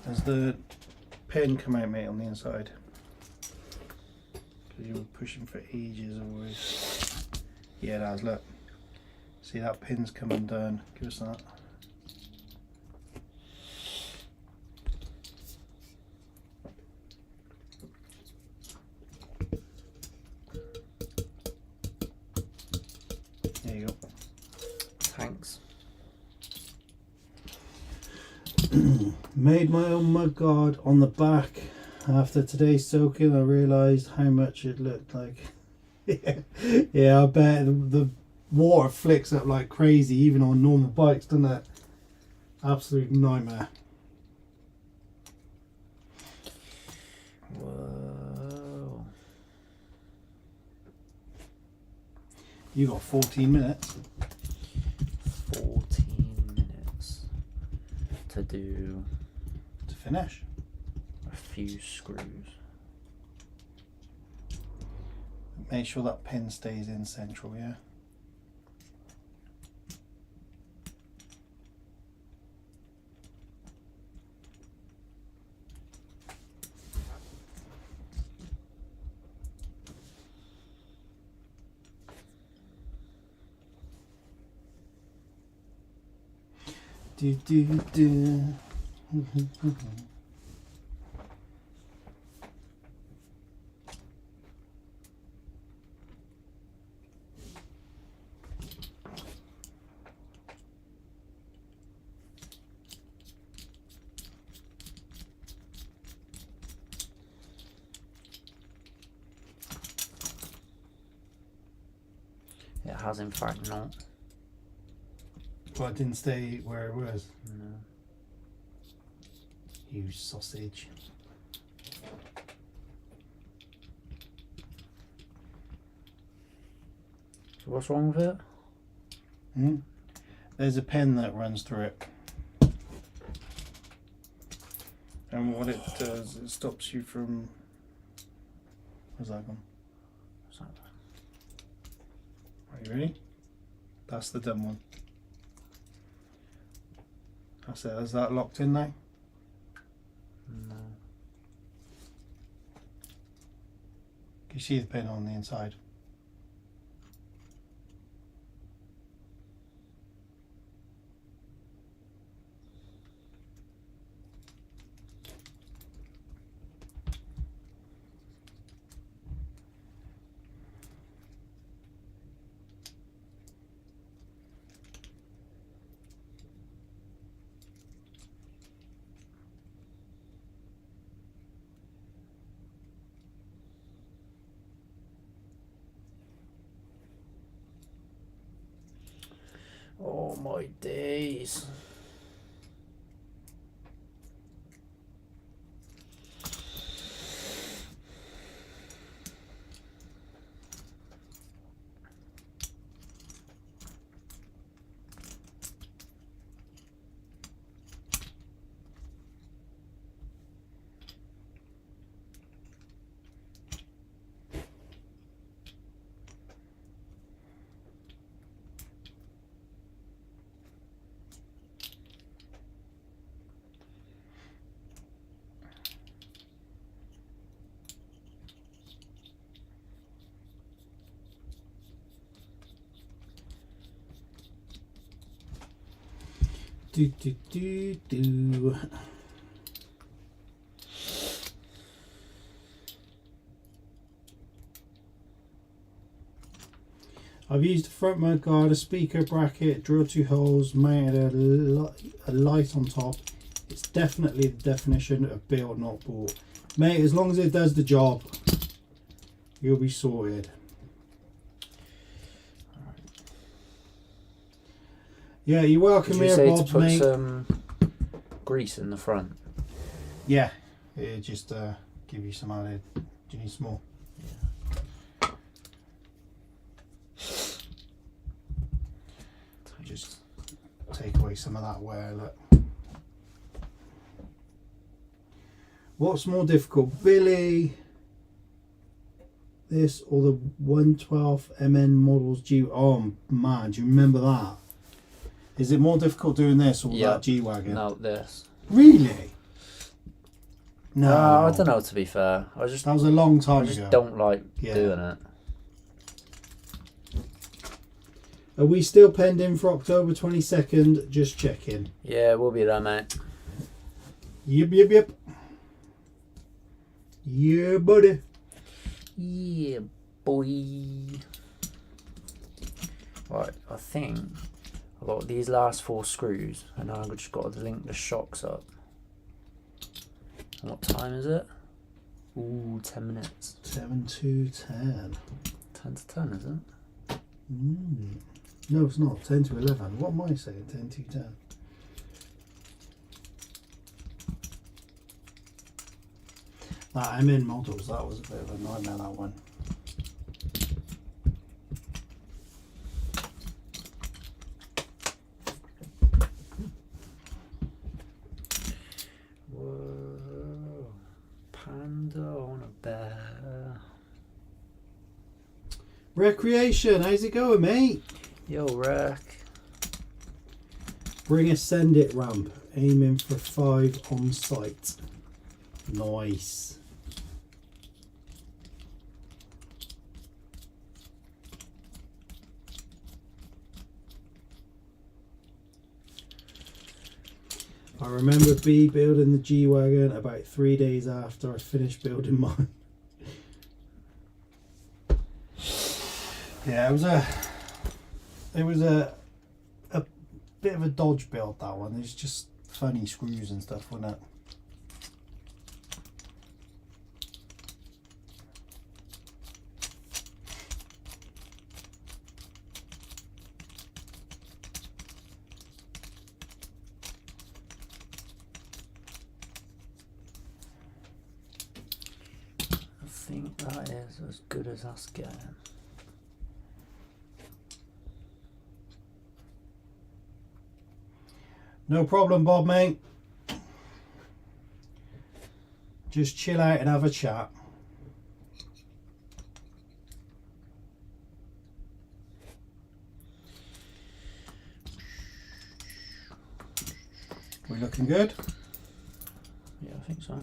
Has the pin come out, mate, on the inside? Because you were pushing for ages always. Yeah, it has, look. See that pin's come undone. Give us that. Made my own mudguard on the back. After today's soaking, I realised how much it looked like. Yeah, I bet the water flicks up like crazy, even on normal bikes, doesn't it? Absolute nightmare. Whoa. You got 14 minutes. 14 minutes to do To finish. a few screws. Make sure that pin stays in central, yeah? Do do do. It has in fact not. Well, it didn't stay where it was. No. You sausage. So what's wrong with it? There's a pin that runs through it. And what it does, it stops you from... Where's that gone? What's that? Are you ready? That's the dumb one. That's it. Is that locked in now? No. Can you see the pin on the inside? Oh my days. Do do do do. I've used a front mount guard, a speaker bracket, drilled 2 holes, mounted a light on top. It's definitely the definition of built, not bought. Mate, as long as it does the job, you'll be sorted. Yeah, you're welcome Did you here, say Bob, to put mate. some grease in the front? Yeah, it just give you some added. Do you need some more? Yeah. Just take away some of that wear, look. What's more difficult, Billy, this or the 112 MN models G? Oh man, do you remember that? Is it more difficult doing this or that G-Wagon? No, this. Really? No. I don't know, to be fair. That was a long time I just ago. don't like doing it. Are we still penned in for October 22nd? Just checking. Yeah, we'll be there, mate. Yep, yep, yep. Yeah, buddy. Yeah, boy. Right, I think I've I've got these last 4 screws, and now I've just got to link the shocks up. And what time is it? Ooh, 10 minutes. 7 to 10. 10 to 10, is it? No, it's not. 10 to 11. What am I saying? 10 to 10. That I'm in models. That was a bit of a nightmare, that one. Whoa. Panda on a bear. Recreation, how's it going, mate? Yo, Rack. Bring a send it ramp. Aiming for 5 on site. Nice. I remember B building the G-Wagon about 3 days after I finished building mine. Yeah, it was a bit of a dodge build, that one. There's just funny screws and stuff, wasn't it? I think that is as good as us getting. No problem, Bob, mate. Just chill out and have a chat. We looking good? Yeah, I think so.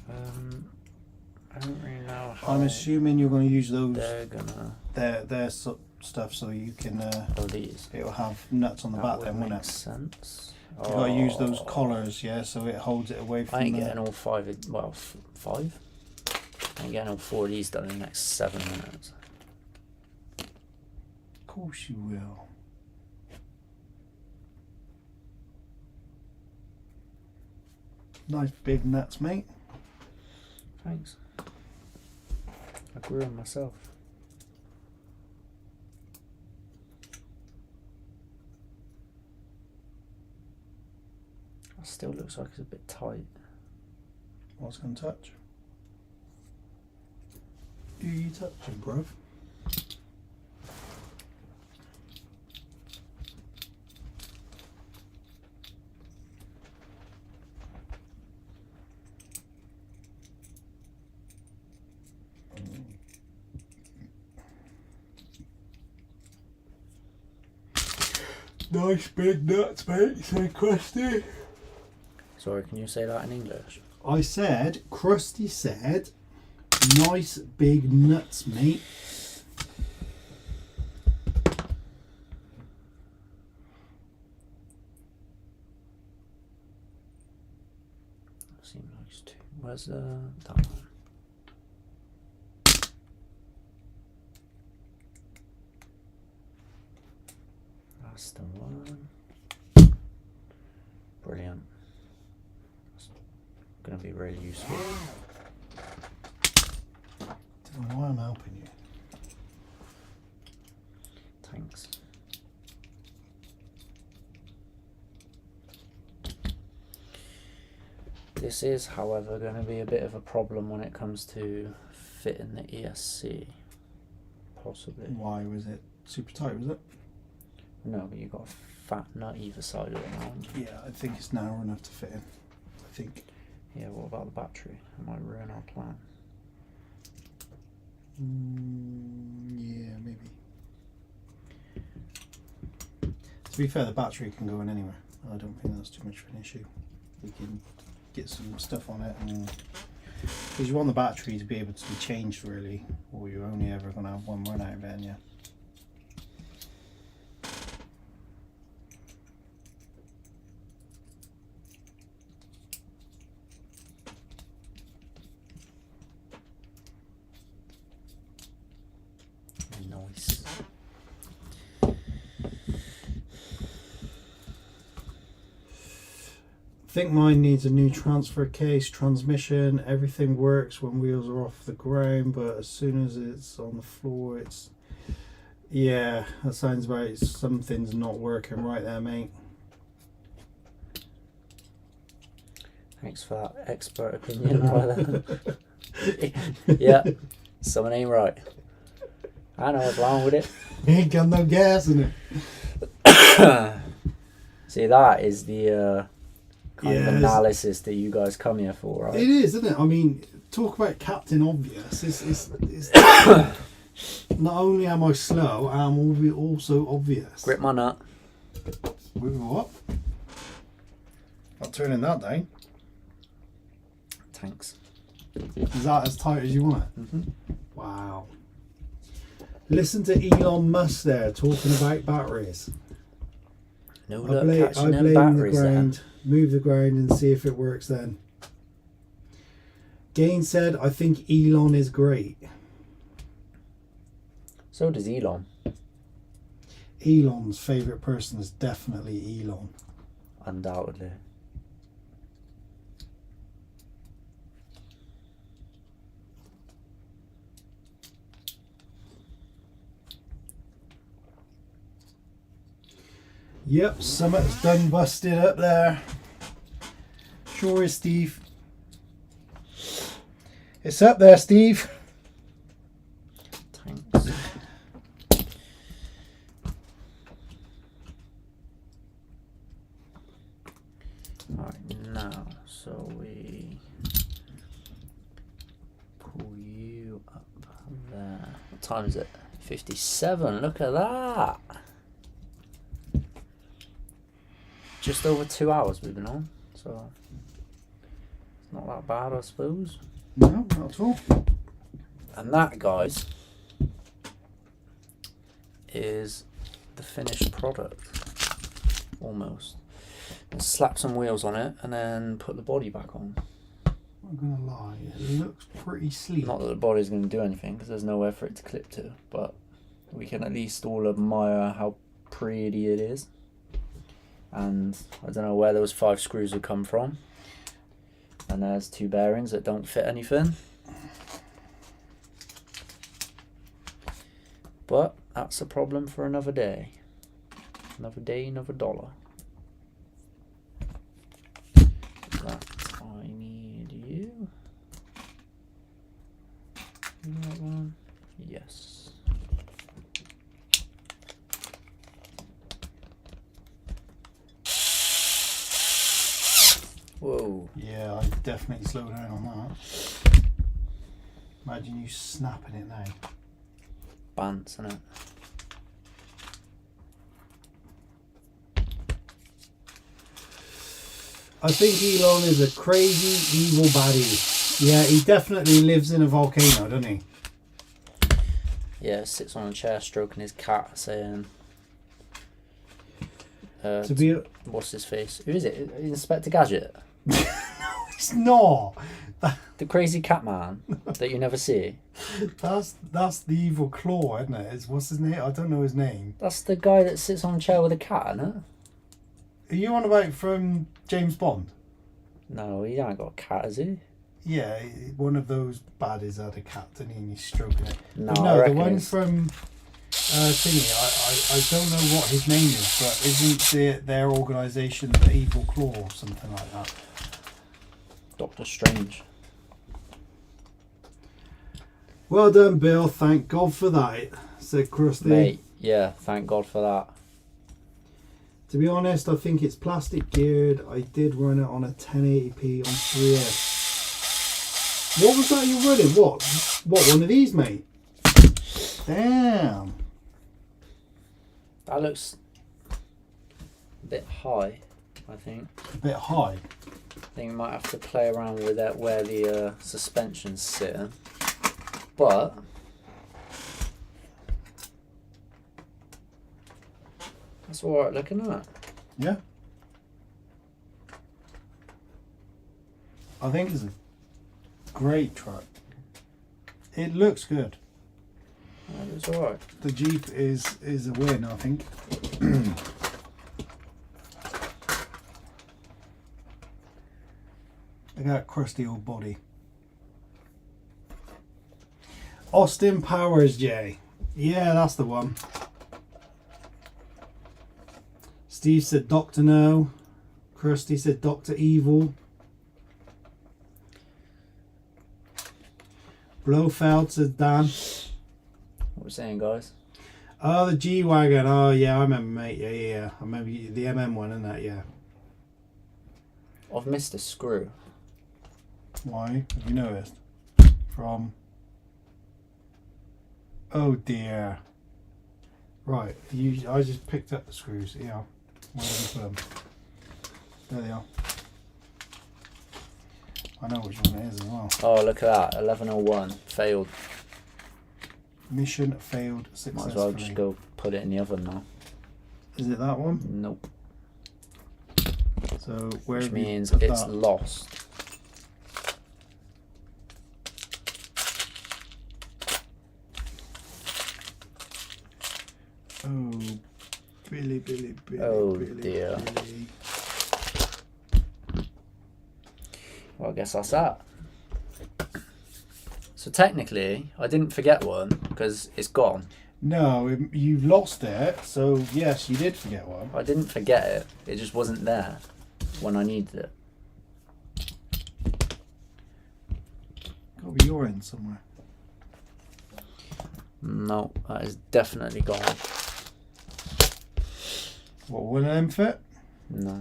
I don't really know how I'm assuming you're going to use those they're gonna. their stuff so you can. These. It'll have nuts on the back then, won't make it? sense. You got to use those collars, yeah, so it holds it away from. I ain't getting all 5. Well, 5. I ain't getting all 4 of these done in the next 7 minutes. Of course you will. Nice big nuts, mate. Thanks. I grew them myself. That still looks like it's a bit tight. What's going to touch? Who are you touching, bruv? Nice big nuts, mate. So crusty. Sorry, can you say that in English? I said, Krusty said, nice big nuts, mate. Seems like it's 2. Where's that one? That's the one. Brilliant. It's going to be really useful. Don't know why I'm helping you. Thanks. This is, however, going to be a bit of a problem when it comes to fitting the ESC. Possibly. Why was it super tight, was it? No, but you've got a fat nut either side of it now. Yeah, I think it's narrow enough to fit in. I think. Yeah, what about the battery? It might ruin our plan. Yeah, maybe. To be fair, the battery can go in anywhere. I don't think that's too much of an issue. We can get some stuff on it, and because you want the battery to be able to be changed, really, or you're only ever going to have one run out of it, and yeah. Nice. think mine needs a new transfer case, transmission. Everything works when wheels are off the ground, but as soon as it's on the floor, it's... Yeah, that sounds about something's not working right there, mate. Thanks for that expert opinion, brother. Yeah, something ain't right. I know what's wrong with it. Ain't got no gas in it. See, that is the kind of Yeah, analysis that you guys come here for, right? It is, isn't it? I mean, talk about Captain Obvious. It's not only am I slow, I'm also obvious. Grip my nut. With what? Not turning that down. Thanks. Is that as tight as you want it? Mm-hmm. Wow. Listen to Elon Musk there talking about batteries. No I luck blame catching the them batteries ground, then. move the ground and see if it works then. Gain said, I think Elon is great. So does Elon. Elon's favourite person is definitely Elon. Undoubtedly. Yep, Summit's done busted up there. Sure is, Steve. It's up there, Steve. Thanks. Alright, now, so we pull you up there. What time is it? 57, look at that! Just over 2 hours we've been on, so it's not that bad, I suppose. No, not at all. And that, guys, is the finished product, almost. Let's slap some wheels on it and then put the body back on. I'm gonna lie, it looks pretty sleek. Not that the body's going to do anything because there's nowhere for it to clip to, but we can at least all admire how pretty it is. And I don't know where those 5 screws would come from. And there's 2 bearings that don't fit anything. But that's a problem for another day. Another day, another dollar. That I need you. That one. Yes. Whoa. Yeah, I definitely slowed down on that. Imagine you snapping it now. Bants, isn't it? I think Elon is a crazy, evil baddie. Yeah, he definitely lives in a volcano, doesn't he? Yeah, sits on a chair stroking his cat saying... To be what's his face? Who is it? Inspector Gadget? No, it's not. The crazy cat man that you never see? That's the evil claw, isn't it? What's his name? I don't know his name. That's the guy that sits on a chair with a cat, isn't it? Are you on about from James Bond? No, he ain't got a cat, has he? Yeah, one of those baddies had a cat, didn't he? And he's stroking it. No, But I no, the reckon one it's- from thingy. I don't know what his name is, but isn't their organisation the Evil Claw or something like that? Doctor Strange. Well done, Bill. Thank God for that, said Krusty. Mate, yeah, thank God for that. To be honest, I think it's plastic geared. I did run it on a 1080p on 3S. What was that you running? What, one of these, mate? Damn. That looks a bit high, I think. A bit high. I think we might have to play around with that where the suspension's sitting. But that's alright looking at. Yeah. I think it's a great truck. It looks good. It's alright. The Jeep is a win, I think. Look at that crusty old body. Austin Powers, Jay. Yeah, that's the one. Steve said Dr. No. Kirsty said Dr. Evil. Blofeld said Dan. What we're saying, guys? Oh, the G-Wagon. Oh, yeah, I remember, mate. Yeah. I remember the MM one, isn't that? Yeah. I've missed a screw. Why? Have you noticed? From... Oh, dear. Right. I just picked up the screws. Yeah. Where did you put them? There they are. I know which one it is as well. Oh, look at that. 1101. Failed. Mission failed Might successfully. as well just go put it in the oven now. Is it that one? Nope. So where Which have you means put it's that? lost. Oh, Billy. Oh, Billy, dear. Billy. Well, I guess that's that. So technically, I didn't forget one because it's gone. No, you've lost it. So yes, you did forget one. I didn't forget it. It just wasn't there when I needed it. Got to be your end somewhere. No, that is definitely gone. What, one of them fit? No.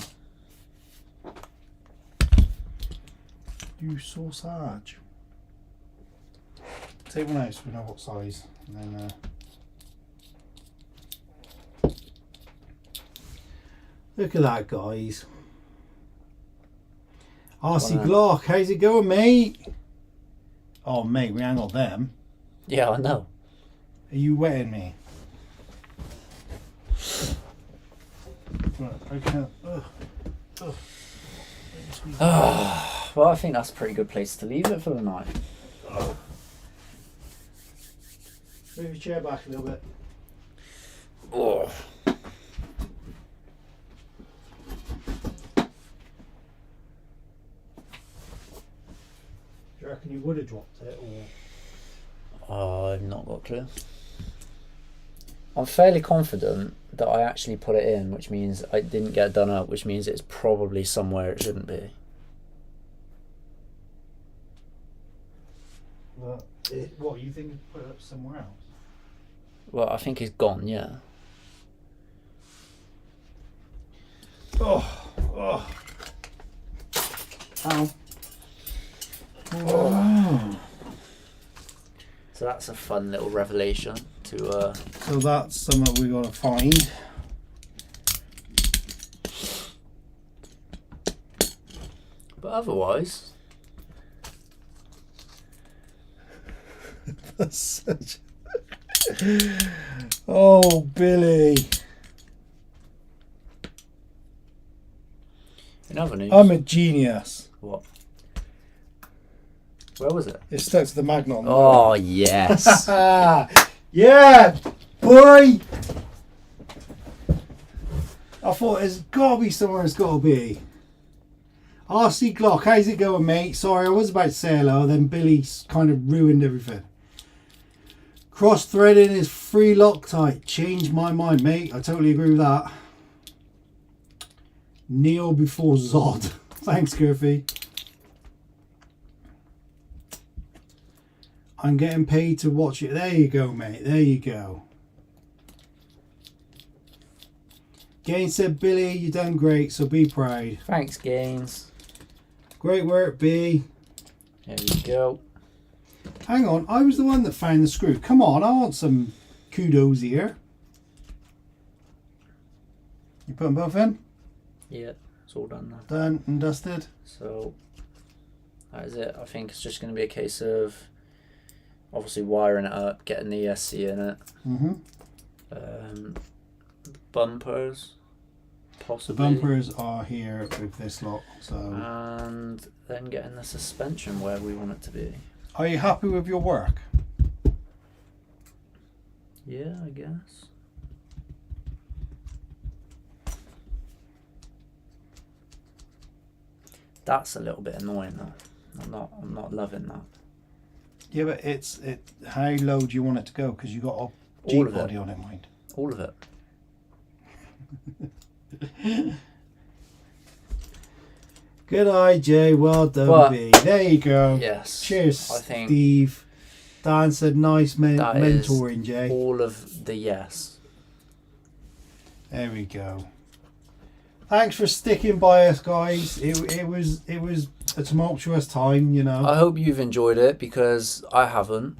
You sausage. Take one out so we know what size. And then, look at that, guys. RC Glock, how's it going, mate? Oh, mate, we ain't got them. Yeah, I know. Are you wetting me? Right, okay. Well, I think that's a pretty good place to leave it for the night. Move your chair back a little bit. Oh. Do you reckon you would have dropped it, or? I've not got a clue. I'm fairly confident that I actually put it in, which means I didn't get done up, which means it's probably somewhere it shouldn't be. What, you think you put it up somewhere else? Well, I think it's gone, yeah. Oh. Ow. Oh. So that's a fun little revelation to So that's something we gotta find. but otherwise That's such... Oh, Billy. in other news. I'm a genius. What? Where was it? It stuck to the magnet. On the Oh yes. yeah, boy. I thought there's got to be somewhere it's got to be. RC Glock, how's it going, mate? Sorry, I was about to say hello, then Billy kind of ruined everything. Cross-threading is free Loctite. Changed my mind, mate. I totally agree with that. Neo before Zod. Thanks, Curfy. I'm getting paid to watch it. There you go, mate. There you go. Gaines said, Billy, you done great, so be proud. Thanks, Gaines. Great work, B. There we go. Hang on, I was the one that found the screw. Come on, I want some kudos here. You put them both in? Yeah, it's all done now. Done and dusted. So that is it. I think it's just going to be a case of obviously wiring it up, getting the ESC in it. Bumpers, The possibly. bumpers are here with this lot. So, And then getting the suspension where we want it to be. are you happy with your work? Yeah, I guess. That's a little bit annoying though. I'm not loving that. Yeah, but how low do you want it to go? Because you got a All Jeep of it. body on it, mind. All of it. Good eye, Jay. Well done, But- B. There you go. Yes. Cheers, I think Steve. Dan said nice that is mentoring, Jay. all of the yes. There we go. Thanks for sticking by us, guys. It was a tumultuous time, you know. I hope you've enjoyed it because I haven't.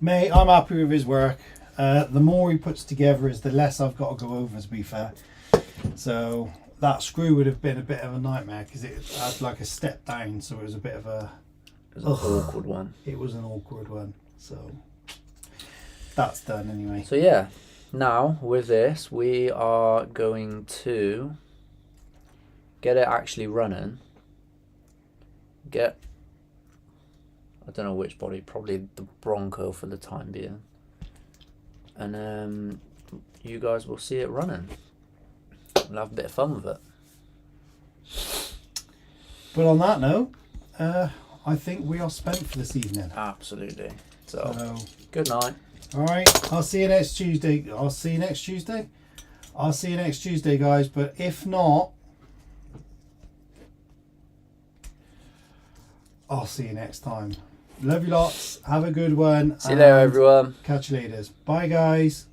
Mate, I'm happy with his work. The more he puts together is the less I've got to go over, to be fair. So that screw would have been a bit of a nightmare because it had like a step down, so it was a bit of a... It was an awkward one. It was an awkward one. So that's done anyway. So yeah, now with this we are going to get it actually running. I don't know which body, probably the Bronco for the time being. And you guys will see it running. We'll have a bit of fun with it. But on that note, I think we are spent for this evening. Absolutely. So, So, good night. all right, I'll see you next Tuesday. I'll see you next Tuesday, guys. But if not, I'll see you next time. Love you lots. Have a good one. See you later, and everyone. Catch you later. Bye, guys.